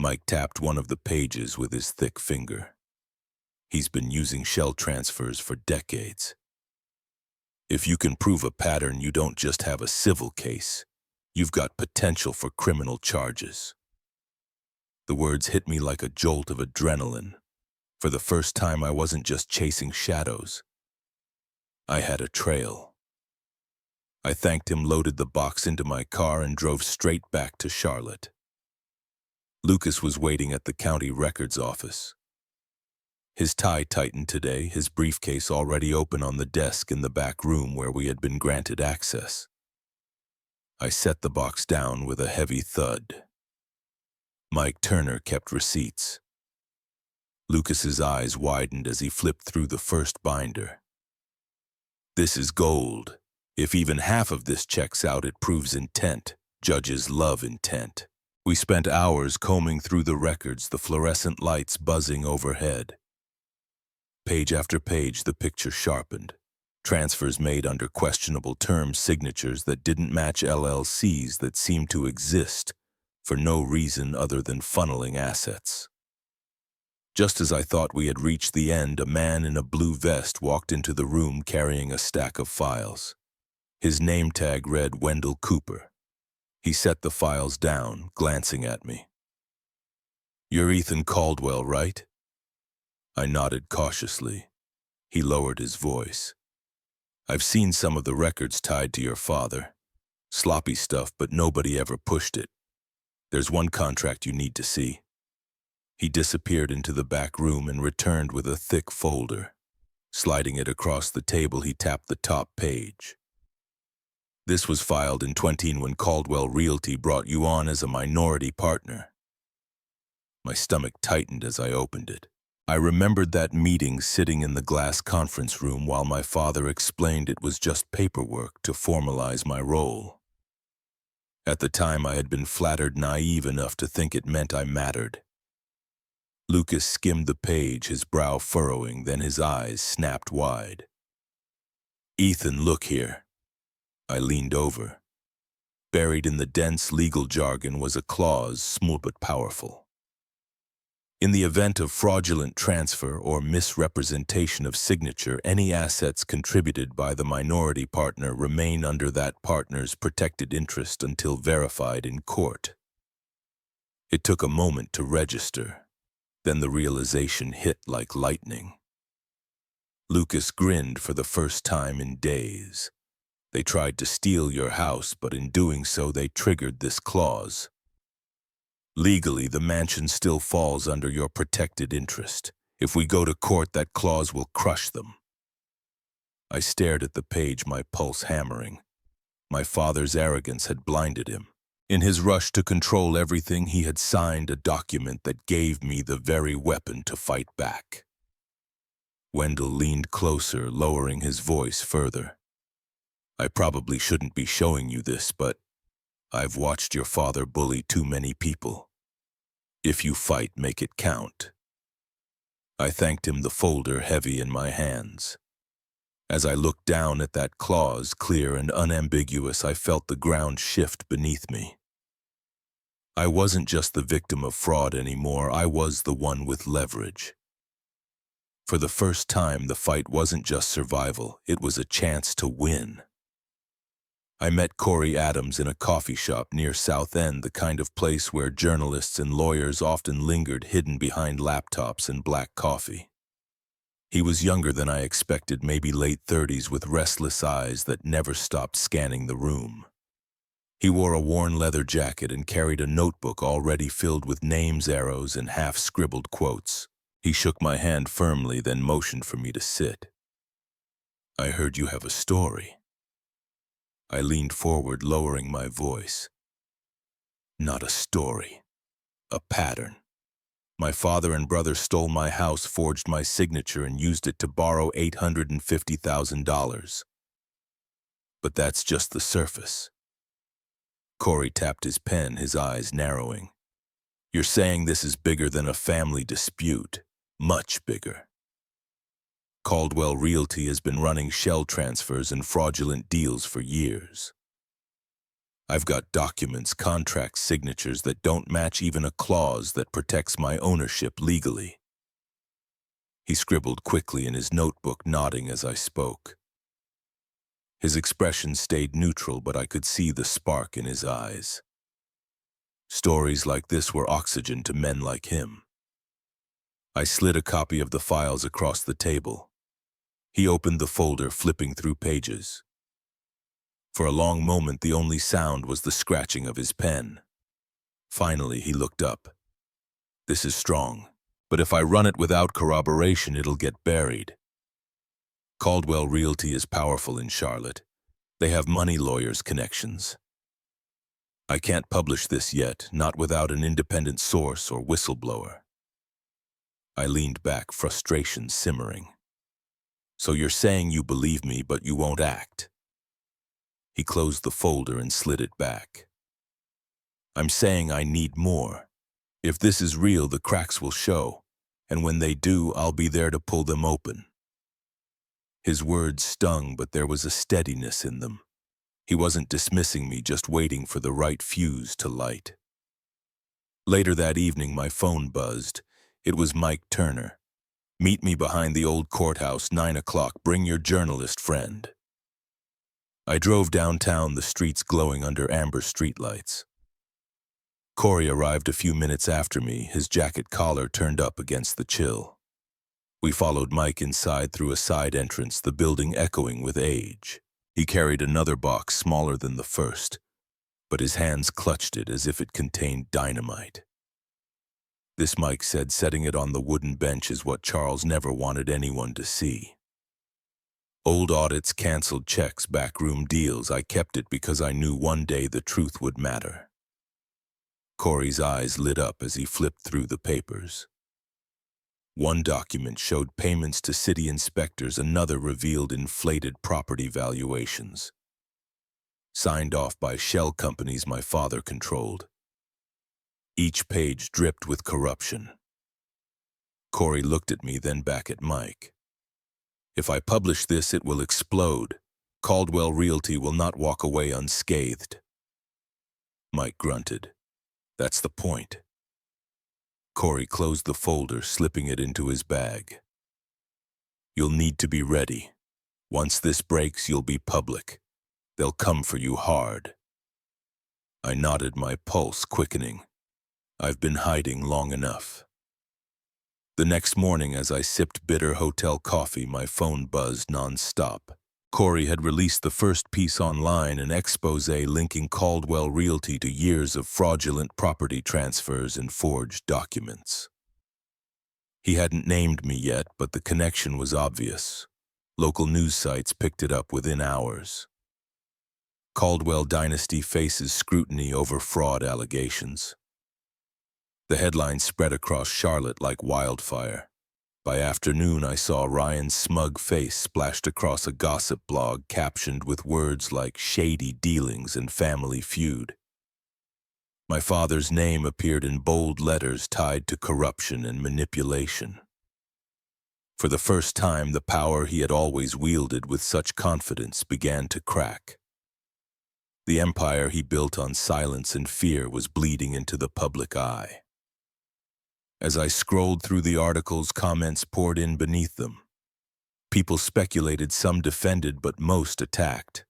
Mike tapped one of the pages with his thick finger. "He's been using shell transfers for decades. If you can prove a pattern, you don't just have a civil case. You've got potential for criminal charges." The words hit me like a jolt of adrenaline. For the first time, I wasn't just chasing shadows. I had a trail. I thanked him, loaded the box into my car, and drove straight back to Charlotte. Lucas was waiting at the county records office. His tie tightened today, his briefcase already open on the desk in the back room where we had been granted access. I set the box down with a heavy thud. Mike Turner kept receipts. Lucas's eyes widened as he flipped through the first binder. This is gold. If even half of this checks out, it proves intent. Judges love intent. We spent hours combing through the records, the fluorescent lights buzzing overhead. Page after page, the picture sharpened. Transfers made under questionable terms, signatures that didn't match LLCs that seemed to exist for no reason other than funneling assets. Just as I thought we had reached the end, a man in a blue vest walked into the room carrying a stack of files. His name tag read Wendell Cooper. He set the files down, glancing at me. "You're Ethan Caldwell, right?" I nodded cautiously. He lowered his voice. "I've seen some of the records tied to your father. Sloppy stuff, but nobody ever pushed it. There's one contract you need to see." He disappeared into the back room and returned with a thick folder. Sliding it across the table, he tapped the top page. "This was filed in 20 when Caldwell Realty brought you on as a minority partner." My stomach tightened as I opened it. I remembered that meeting sitting in the glass conference room while my father explained it was just paperwork to formalize my role. At the time, I had been flattered naive enough to think it meant I mattered. Lucas skimmed the page, his brow furrowing, then his eyes snapped wide. "Ethan, look here." I leaned over. Buried in the dense legal jargon was a clause, small but powerful. In the event of fraudulent transfer or misrepresentation of signature, any assets contributed by the minority partner remain under that partner's protected interest until verified in court. It took a moment to register. Then the realization hit like lightning. Lucas grinned for the first time in days. "They tried to steal your house, but in doing so they triggered this clause. Legally, the mansion still falls under your protected interest. If we go to court, that clause will crush them." I stared at the page, my pulse hammering. My father's arrogance had blinded him. In his rush to control everything, he had signed a document that gave me the very weapon to fight back. Wendell leaned closer, lowering his voice further. "I probably shouldn't be showing you this, but I've watched your father bully too many people. If you fight, make it count." I thanked him, the folder heavy in my hands. As I looked down at that clause, clear and unambiguous, I felt the ground shift beneath me. I wasn't just the victim of fraud anymore, I was the one with leverage. For the first time, the fight wasn't just survival, it was a chance to win. I met Corey Adams in a coffee shop near South End, the kind of place where journalists and lawyers often lingered, hidden behind laptops and black coffee. He was younger than I expected, maybe late 30s, with restless eyes that never stopped scanning the room. He wore a worn leather jacket and carried a notebook already filled with names, arrows, and half-scribbled quotes. He shook my hand firmly, then motioned for me to sit. "I heard you have a story." I leaned forward, lowering my voice. "Not a story. A pattern. My father and brother stole my house, forged my signature, and used it to borrow $850,000. But that's just the surface." Corey tapped his pen, his eyes narrowing. "You're saying this is bigger than a family dispute. Much bigger. Caldwell Realty has been running shell transfers and fraudulent deals for years. I've got documents, contracts, signatures that don't match even a clause that protects my ownership legally." He scribbled quickly in his notebook, nodding as I spoke. His expression stayed neutral, but I could see the spark in his eyes. Stories like this were oxygen to men like him. I slid a copy of the files across the table. He opened the folder, flipping through pages. For a long moment, the only sound was the scratching of his pen. Finally, he looked up. "This is strong, but if I run it without corroboration, it'll get buried. Caldwell Realty is powerful in Charlotte. They have money lawyers' connections. I can't publish this yet, not without an independent source or whistleblower." I leaned back, frustration simmering. "So you're saying you believe me, but you won't act?" He closed the folder and slid it back. "I'm saying I need more. If this is real, the cracks will show, and when they do, I'll be there to pull them open." His words stung, but there was a steadiness in them. He wasn't dismissing me, just waiting for the right fuse to light. Later that evening, my phone buzzed. It was Mike Turner. "Meet me behind the old courthouse, 9 o'clock. Bring your journalist friend." I drove downtown, the streets glowing under amber streetlights. Corey arrived a few minutes after me, his jacket collar turned up against the chill. We followed Mike inside through a side entrance, the building echoing with age. He carried another box smaller than the first, but his hands clutched it as if it contained dynamite. "This," Mike said, setting it on the wooden bench, "is what Charles never wanted anyone to see. Old audits, canceled checks, backroom deals. I kept it because I knew one day the truth would matter." Corey's eyes lit up as he flipped through the papers. One document showed payments to city inspectors, another revealed inflated property valuations, signed off by shell companies my father controlled. Each page dripped with corruption. Corey looked at me, then back at Mike. "If I publish this, it will explode. Caldwell Realty will not walk away unscathed." Mike grunted. "That's the point." Corey closed the folder, slipping it into his bag. "You'll need to be ready. Once this breaks, you'll be public. They'll come for you hard." I nodded, my pulse quickening. I've been hiding long enough. The next morning, as I sipped bitter hotel coffee, my phone buzzed nonstop. Corey had released the first piece online, an expose linking Caldwell Realty to years of fraudulent property transfers and forged documents. He hadn't named me yet, but the connection was obvious. Local news sites picked it up within hours. "Caldwell Dynasty faces scrutiny over fraud allegations." The headlines spread across Charlotte like wildfire. By afternoon, I saw Ryan's smug face splashed across a gossip blog captioned with words like "shady dealings" and "family feud." My father's name appeared in bold letters tied to corruption and manipulation. For the first time, the power he had always wielded with such confidence began to crack. The empire he built on silence and fear was bleeding into the public eye. As I scrolled through the articles, comments poured in beneath them. People speculated, some defended, but most attacked.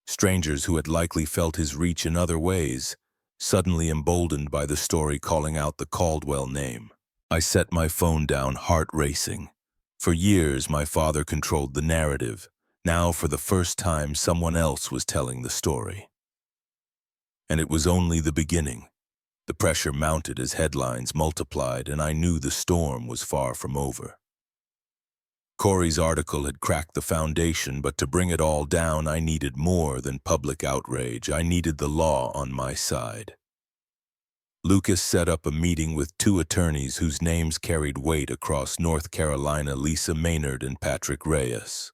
Strangers who had likely felt his reach in other ways, suddenly emboldened by the story calling out the Caldwell name. I set my phone down, heart racing. For years, my father controlled the narrative. Now, for the first time, someone else was telling the story. And it was only the beginning. The pressure mounted as headlines multiplied, and I knew the storm was far from over. Corey's article had cracked the foundation, but to bring it all down, I needed more than public outrage. I needed the law on my side. Lucas set up a meeting with two attorneys whose names carried weight across North Carolina, Lisa Maynard and Patrick Reyes.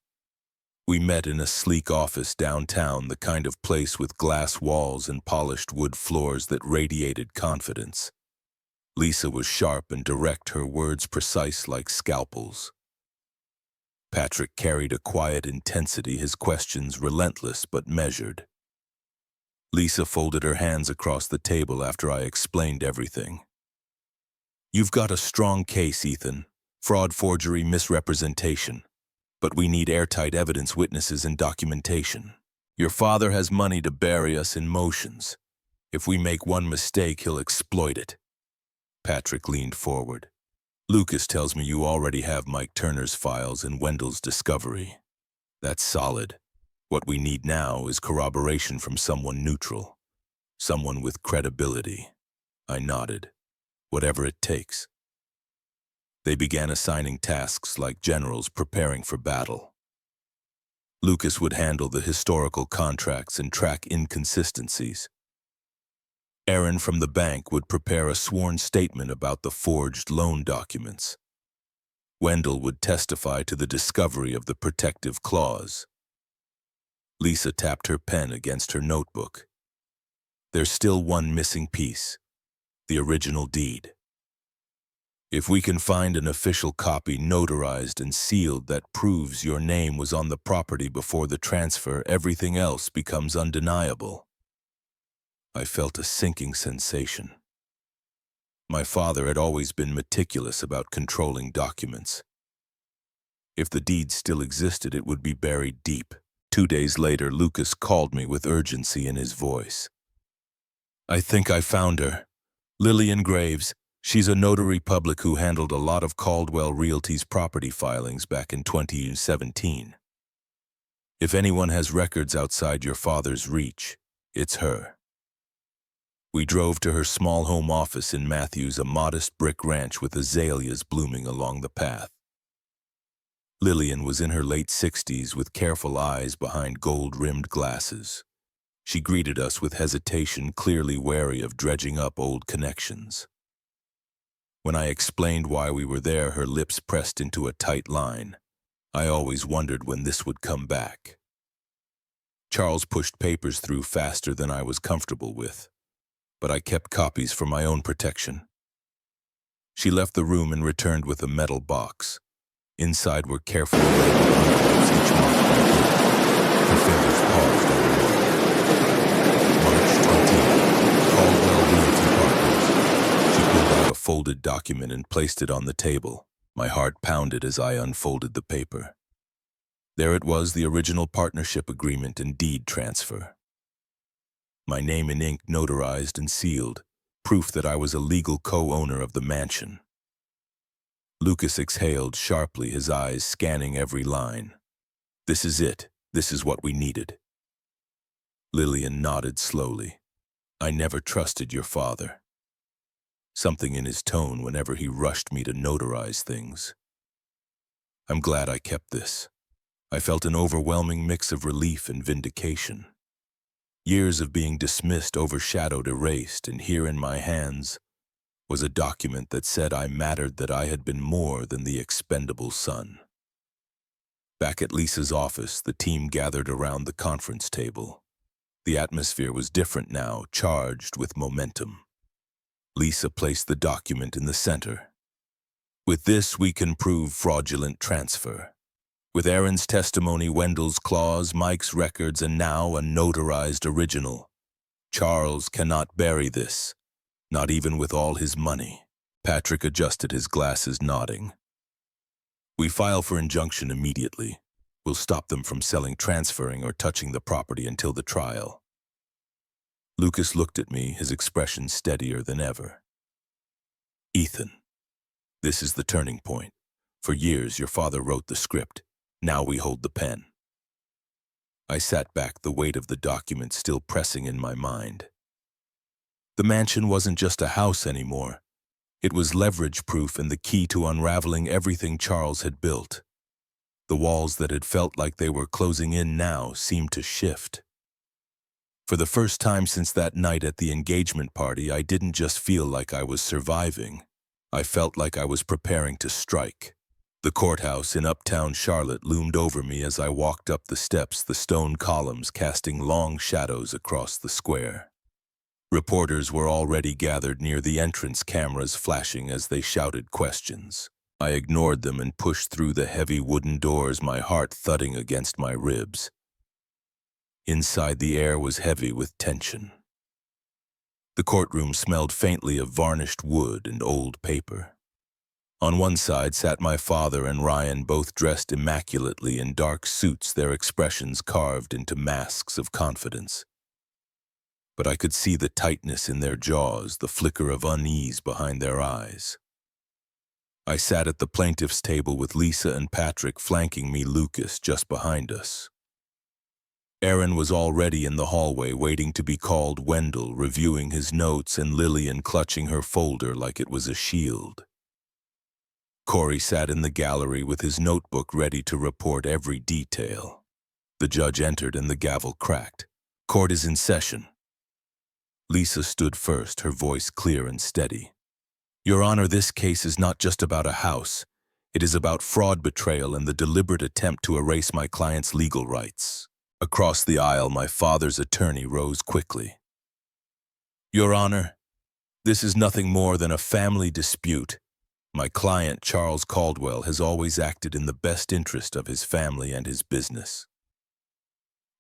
We met in a sleek office downtown, the kind of place with glass walls and polished wood floors that radiated confidence. Lisa was sharp and direct, her words precise like scalpels. Patrick carried a quiet intensity, his questions relentless but measured. Lisa folded her hands across the table after I explained everything. "You've got a strong case, Ethan. Fraud, forgery, misrepresentation. But we need airtight evidence, witnesses, and documentation. Your father has money to bury us in motions. If we make one mistake, he'll exploit it. Patrick leaned forward. Lucas tells me you already have Mike Turner's files and Wendell's discovery. That's solid. What we need now is corroboration from someone neutral. Someone with credibility. I nodded. Whatever it takes. They began assigning tasks like generals preparing for battle. Lucas would handle the historical contracts and track inconsistencies. Aaron from the bank would prepare a sworn statement about the forged loan documents. Wendell would testify to the discovery of the protective clause. Lisa tapped her pen against her notebook. There's still one missing piece, the original deed. If we can find an official copy notarized and sealed that proves your name was on the property before the transfer, everything else becomes undeniable. I felt a sinking sensation. My father had always been meticulous about controlling documents. If the deed still existed, it would be buried deep. 2 days later, Lucas called me with urgency in his voice. I think I found her. Lillian Graves. She's a notary public who handled a lot of Caldwell Realty's property filings back in 2017. If anyone has records outside your father's reach, it's her. We drove to her small home office in Matthews, a modest brick ranch with azaleas blooming along the path. Lillian was in her late 60s with careful eyes behind gold-rimmed glasses. She greeted us with hesitation, clearly wary of dredging up old connections. When I explained why we were there, her lips pressed into a tight line. I always wondered when this would come back. Charles pushed papers through faster than I was comfortable with, but I kept copies for my own protection. She left the room and returned with a metal box. Inside were carefully labeled envelopes, each marked by date. Her fingers paused on the wall. March 20th, Caldwell Realty Partners. She pulled out a folded document and placed it on the table. My heart pounded as I unfolded the paper. There it was, the original partnership agreement and deed transfer. My name in ink notarized and sealed, proof that I was a legal co-owner of the mansion. Lucas exhaled sharply, his eyes scanning every line. This is it. This is what we needed. Lillian nodded slowly. I never trusted your father. Something in his tone whenever he rushed me to notarize things. I'm glad I kept this. I felt an overwhelming mix of relief and vindication. Years of being dismissed, overshadowed, erased, and here in my hands was a document that said I mattered, that I had been more than the expendable son. Back at Lisa's office, the team gathered around the conference table. The atmosphere was different now, charged with momentum. Lisa placed the document in the center. With this, we can prove fraudulent transfer. With Aaron's testimony, Wendell's clause, Mike's records, and now a notarized original. Charles cannot bury this, not even with all his money. Patrick adjusted his glasses, nodding. We file for injunction immediately. We'll stop them from selling, transferring, or touching the property until the trial. Lucas looked at me, his expression steadier than ever. Ethan, this is the turning point. For years, your father wrote the script. Now we hold the pen. I sat back, the weight of the document still pressing in my mind. The mansion wasn't just a house anymore. It was leverage proof and the key to unraveling everything Charles had built. The walls that had felt like they were closing in now seemed to shift. For the first time since that night at the engagement party, I didn't just feel like I was surviving. I felt like I was preparing to strike. The courthouse in uptown Charlotte loomed over me as I walked up the steps, the stone columns casting long shadows across the square. Reporters were already gathered near the entrance, cameras flashing as they shouted questions. I ignored them and pushed through the heavy wooden doors, my heart thudding against my ribs. Inside, the air was heavy with tension. The courtroom smelled faintly of varnished wood and old paper. On one side sat my father and Ryan, both dressed immaculately in dark suits, their expressions carved into masks of confidence. but I could see the tightness in their jaws, the flicker of unease behind their eyes. I sat at the plaintiff's table with Lisa and Patrick flanking me, Lucas just behind us. Aaron was already in the hallway waiting to be called, Wendell reviewing his notes, and Lillian clutching her folder like it was a shield. Corey sat in the gallery with his notebook ready to report every detail. The judge entered and the gavel cracked. Court is in session. Lisa stood first, her voice clear and steady. Your Honor, this case is not just about a house. It is about fraud, betrayal, and the deliberate attempt to erase my client's legal rights. Across the aisle, my father's attorney rose quickly. Your Honor, this is nothing more than a family dispute. My client, Charles Caldwell, has always acted in the best interest of his family and his business.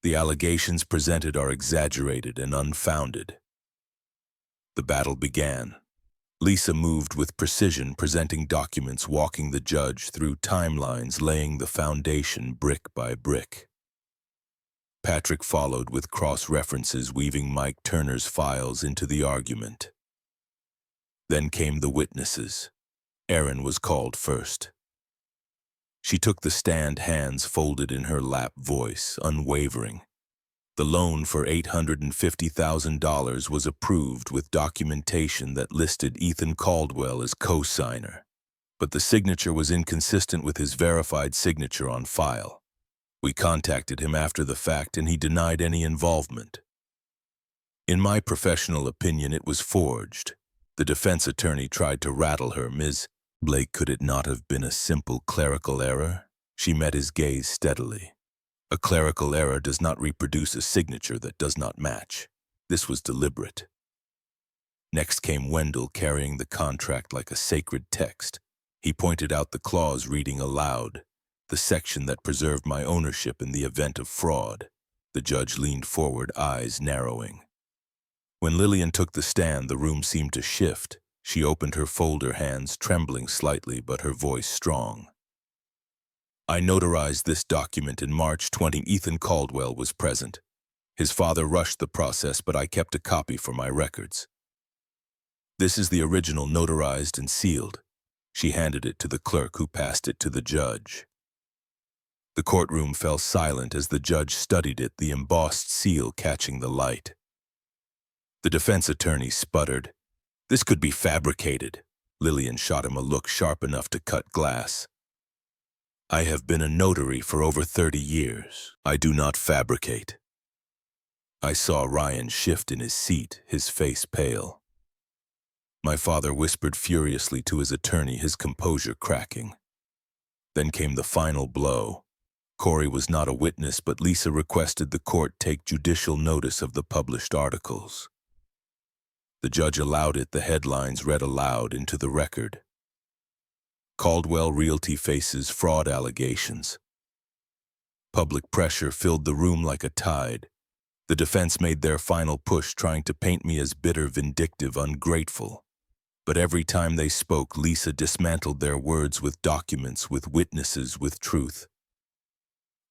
The allegations presented are exaggerated and unfounded. The battle began. Lisa moved with precision, presenting documents, walking the judge through timelines, laying the foundation brick by brick. Patrick followed with cross-references, weaving Mike Turner's files into the argument. Then came the witnesses. Erin was called first. She took the stand, hands folded in her lap, voice unwavering. The loan for $850,000 was approved with documentation that listed Ethan Caldwell as co-signer, but the signature was inconsistent with his verified signature on file. We contacted him after the fact and he denied any involvement. In my professional opinion, it was forged. The defense attorney tried to rattle her. Ms. Blake, could it not have been a simple clerical error? She met his gaze steadily. A clerical error does not reproduce a signature that does not match. This was deliberate. Next came Wendell, carrying the contract like a sacred text. He pointed out the clause, reading aloud, the section that preserved my ownership in the event of fraud. The judge leaned forward, eyes narrowing. When Lillian took the stand, the room seemed to shift. She opened her folder, hands trembling slightly, but her voice strong. I notarized this document in March 20. Ethan Caldwell was present. His father rushed the process, but I kept a copy for my records. This is the original, notarized and sealed. She handed it to the clerk, who passed it to the judge. The courtroom fell silent as the judge studied it, the embossed seal catching the light. The defense attorney sputtered. This could be fabricated. Lillian shot him a look sharp enough to cut glass. I have been a notary for over 30 years. I do not fabricate. I saw Ryan shift in his seat, his face pale. My father whispered furiously to his attorney, his composure cracking. Then came the final blow. Corey was not a witness, but Lisa requested the court take judicial notice of the published articles. The judge allowed it. The headlines read aloud into the record. Caldwell Realty faces fraud allegations. Public pressure filled the room like a tide. The defense made their final push, trying to paint me as bitter, vindictive, ungrateful. But every time they spoke, Lisa dismantled their words with documents, with witnesses, with truth.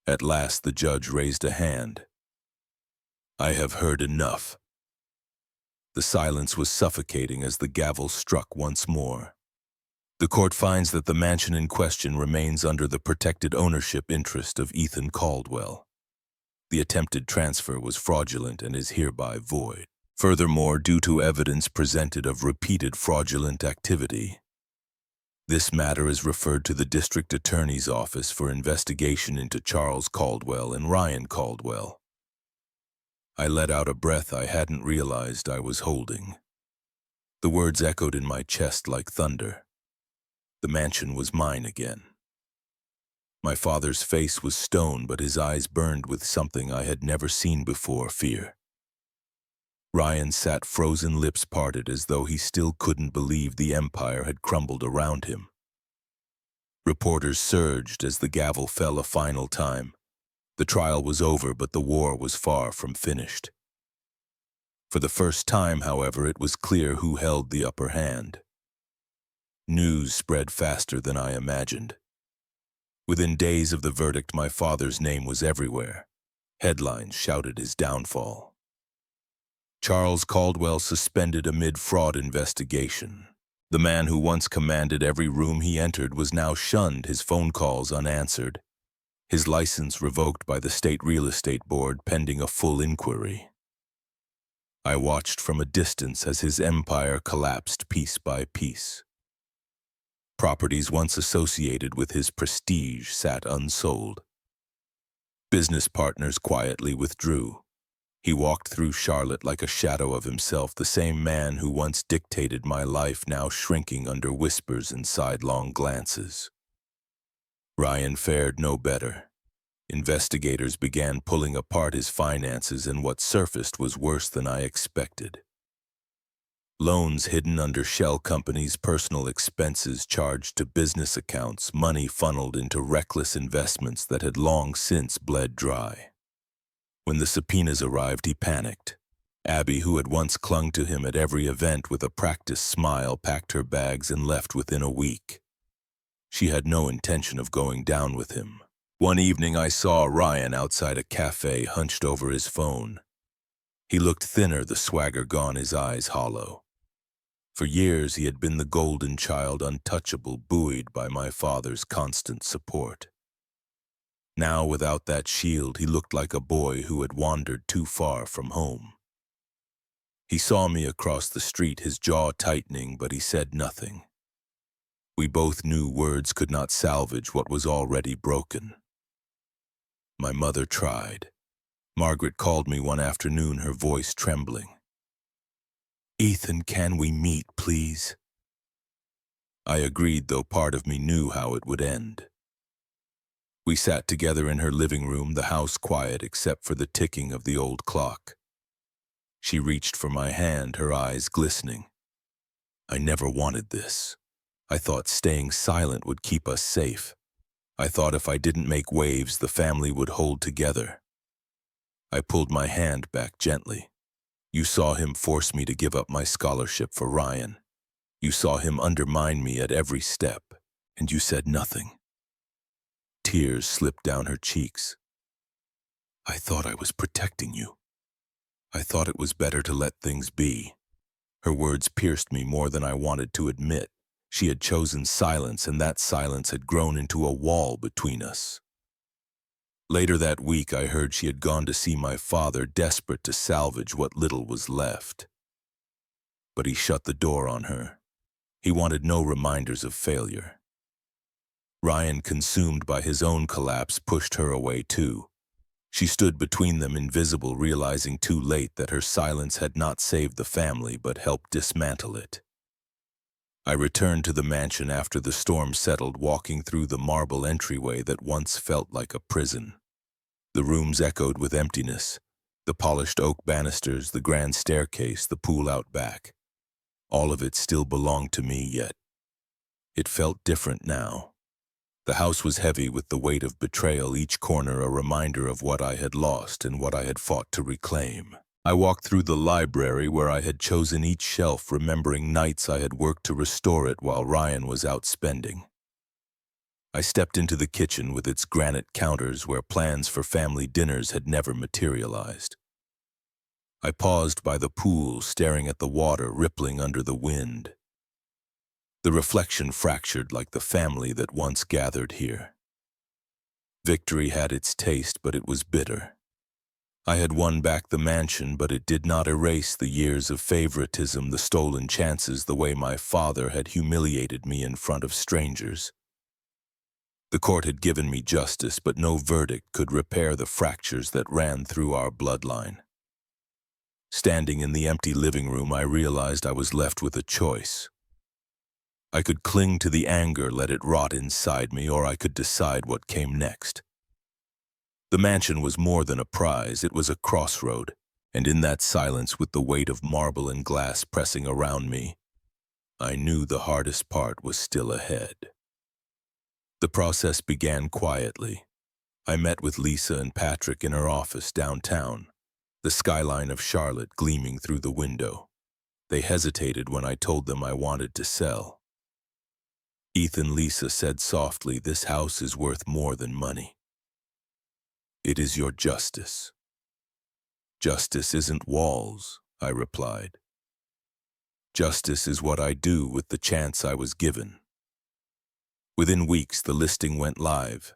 At last, the judge raised a hand. I have heard enough. The silence was suffocating as the gavel struck once more. The court finds that the mansion in question remains under the protected ownership interest of Ethan Caldwell. The attempted transfer was fraudulent and is hereby void. Furthermore, due to evidence presented of repeated fraudulent activity, this matter is referred to the district attorney's office for investigation into Charles Caldwell and Ryan Caldwell. I let out a breath I hadn't realized I was holding. The words echoed in my chest like thunder. The mansion was mine again. My father's face was stone, but his eyes burned with something I had never seen before, fear. Ryan sat, frozen, lips parted, as though he still couldn't believe the empire had crumbled around him. Reporters surged as the gavel fell a final time. The trial was over, but the war was far from finished. For the first time, however, it was clear who held the upper hand. News spread faster than I imagined. Within days of the verdict, my father's name was everywhere. Headlines shouted his downfall. Charles Caldwell suspended amid fraud investigation. The man who once commanded every room he entered was now shunned, his phone calls unanswered, his license revoked by the state real estate board pending a full inquiry. I watched from a distance as his empire collapsed piece by piece. Properties once associated with his prestige sat unsold. Business partners quietly withdrew. He walked through Charlotte like a shadow of himself, the same man who once dictated my life now shrinking under whispers and sidelong glances. Ryan fared no better. Investigators began pulling apart his finances, and what surfaced was worse than I expected. Loans hidden under shell companies, personal expenses charged to business accounts, money funneled into reckless investments that had long since bled dry. When the subpoenas arrived, he panicked. Abby, who had once clung to him at every event with a practiced smile, packed her bags and left within a week. She had no intention of going down with him. One evening I saw Ryan outside a cafe, hunched over his phone. He looked thinner, the swagger gone, his eyes hollow. For years he had been the golden child, untouchable, buoyed by my father's constant support. Now, without that shield, he looked like a boy who had wandered too far from home. He saw me across the street, his jaw tightening, but he said nothing. We both knew words could not salvage what was already broken. My mother tried. Margaret called me one afternoon, her voice trembling. "Ethan, can we meet, please?" I agreed, though part of me knew how it would end. We sat together in her living room, the house quiet except for the ticking of the old clock. She reached for my hand, her eyes glistening. I never wanted this. I thought staying silent would keep us safe. I thought if I didn't make waves, the family would hold together. I pulled my hand back gently. You saw him force me to give up my scholarship for Ryan. You saw him undermine me at every step, and you said nothing. Tears slipped down her cheeks. I thought I was protecting you. I thought it was better to let things be. Her words pierced me more than I wanted to admit. She had chosen silence, and that silence had grown into a wall between us. Later that week, I heard she had gone to see my father, desperate to salvage what little was left. But he shut the door on her. He wanted no reminders of failure. Ryan, consumed by his own collapse, pushed her away too. She stood between them, invisible, realizing too late that her silence had not saved the family but helped dismantle it. I returned to the mansion after the storm settled, walking through the marble entryway that once felt like a prison. The rooms echoed with emptiness, the polished oak banisters, the grand staircase, the pool out back. All of it still belonged to me, yet it felt different now. The house was heavy with the weight of betrayal, each corner a reminder of what I had lost and what I had fought to reclaim. I walked through the library where I had chosen each shelf, remembering nights I had worked to restore it while Ryan was out spending. I stepped into the kitchen with its granite counters where plans for family dinners had never materialized. I paused by the pool, staring at the water rippling under the wind. The reflection fractured like the family that once gathered here. Victory had its taste, but it was bitter. I had won back the mansion, but it did not erase the years of favoritism, the stolen chances, the way my father had humiliated me in front of strangers. The court had given me justice, but no verdict could repair the fractures that ran through our bloodline. Standing in the empty living room, I realized I was left with a choice. I could cling to the anger, let it rot inside me, or I could decide what came next. The mansion was more than a prize, it was a crossroad, and in that silence, with the weight of marble and glass pressing around me, I knew the hardest part was still ahead. The process began quietly. I met with Lisa and Patrick in her office downtown, the skyline of Charlotte gleaming through the window. They hesitated when I told them I wanted to sell. Ethan, Lisa said softly, "This house is worth more than money. It is your justice." Justice isn't walls, I replied. Justice is what I do with the chance I was given. Within weeks, the listing went live.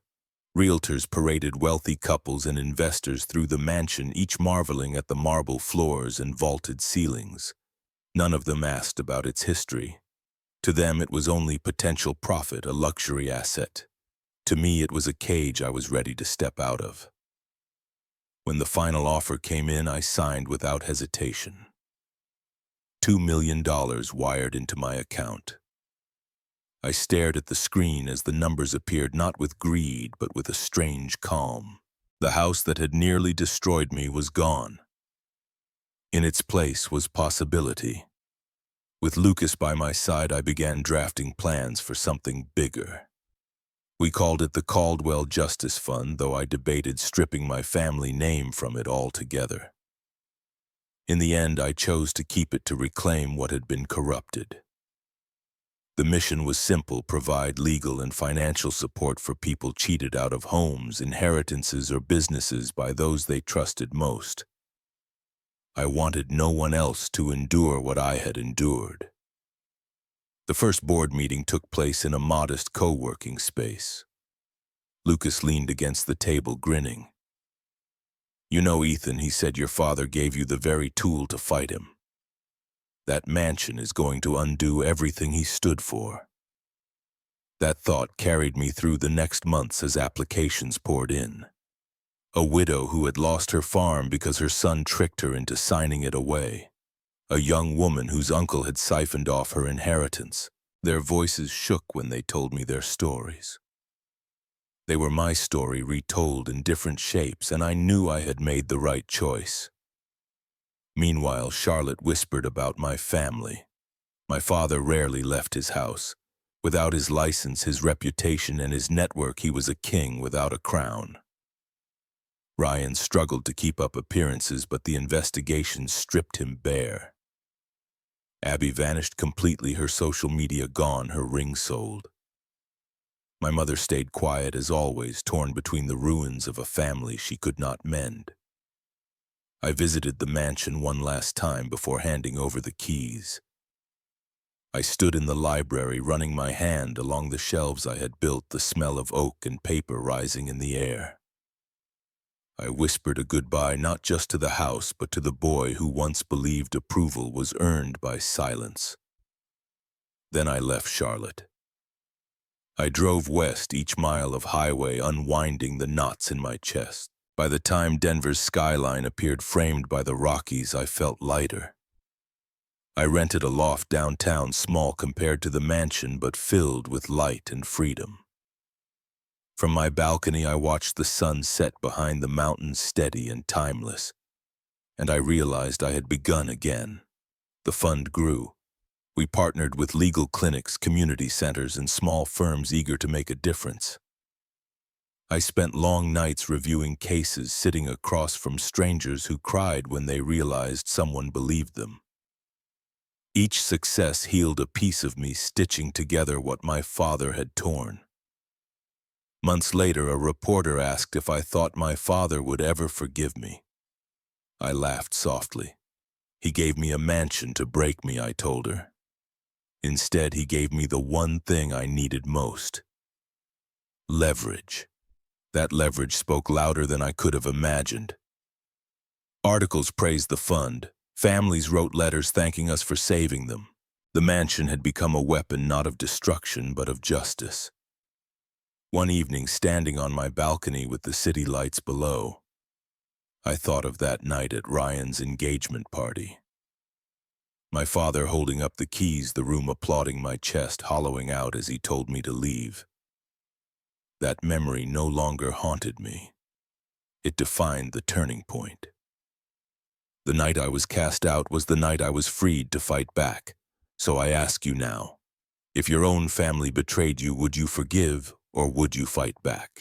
Realtors paraded wealthy couples and investors through the mansion, each marveling at the marble floors and vaulted ceilings. None of them asked about its history. To them, it was only potential profit, a luxury asset. To me, it was a cage I was ready to step out of. When the final offer came in, I signed without hesitation. $2 million wired into my account. I stared at the screen as the numbers appeared, not with greed, but with a strange calm. The house that had nearly destroyed me was gone. In its place was possibility. With Lucas by my side, I began drafting plans for something bigger. We called it the Caldwell Justice Fund, though I debated stripping my family name from it altogether. In the end, I chose to keep it to reclaim what had been corrupted. The mission was simple: provide legal and financial support for people cheated out of homes, inheritances, or businesses by those they trusted most. I wanted no one else to endure what I had endured. The first board meeting took place in a modest co-working space. Lucas leaned against the table, grinning. "You know, Ethan," he said, "your father gave you the very tool to fight him. That mansion is going to undo everything he stood for." That thought carried me through the next months as applications poured in. A widow who had lost her farm because her son tricked her into signing it away. A young woman whose uncle had siphoned off her inheritance. Their voices shook when they told me their stories. They were my story retold in different shapes, and I knew I had made the right choice. Meanwhile, Charlotte whispered about my family. My father rarely left his house. Without his license, his reputation, and his network, he was a king without a crown. Ryan struggled to keep up appearances, but the investigation stripped him bare. Abby vanished completely, her social media gone, her ring sold. My mother stayed quiet as always, torn between the ruins of a family she could not mend. I visited the mansion one last time before handing over the keys. I stood in the library, running my hand along the shelves I had built, the smell of oak and paper rising in the air. I whispered a goodbye not just to the house, but to the boy who once believed approval was earned by silence. Then I left Charlotte. I drove west, each mile of highway unwinding the knots in my chest. By the time Denver's skyline appeared framed by the Rockies, I felt lighter. I rented a loft downtown, small compared to the mansion, but filled with light and freedom. From my balcony, I watched the sun set behind the mountains, steady and timeless. And I realized I had begun again. The fund grew. We partnered with legal clinics, community centers, and small firms eager to make a difference. I spent long nights reviewing cases, sitting across from strangers who cried when they realized someone believed them. Each success healed a piece of me, stitching together what my father had torn. Months later, a reporter asked if I thought my father would ever forgive me. I laughed softly. "He gave me a mansion to break me," I told her. "Instead, he gave me the one thing I needed most: leverage." That leverage spoke louder than I could have imagined. Articles praised the fund. Families wrote letters thanking us for saving them. The mansion had become a weapon not of destruction, but of justice. One evening, standing on my balcony with the city lights below, I thought of that night at Ryan's engagement party. My father holding up the keys, the room applauding my chest, hollowing out as he told me to leave. That memory no longer haunted me. It defined the turning point. The night I was cast out was the night I was freed to fight back. So I ask you now, if your own family betrayed you, would you forgive or would you fight back?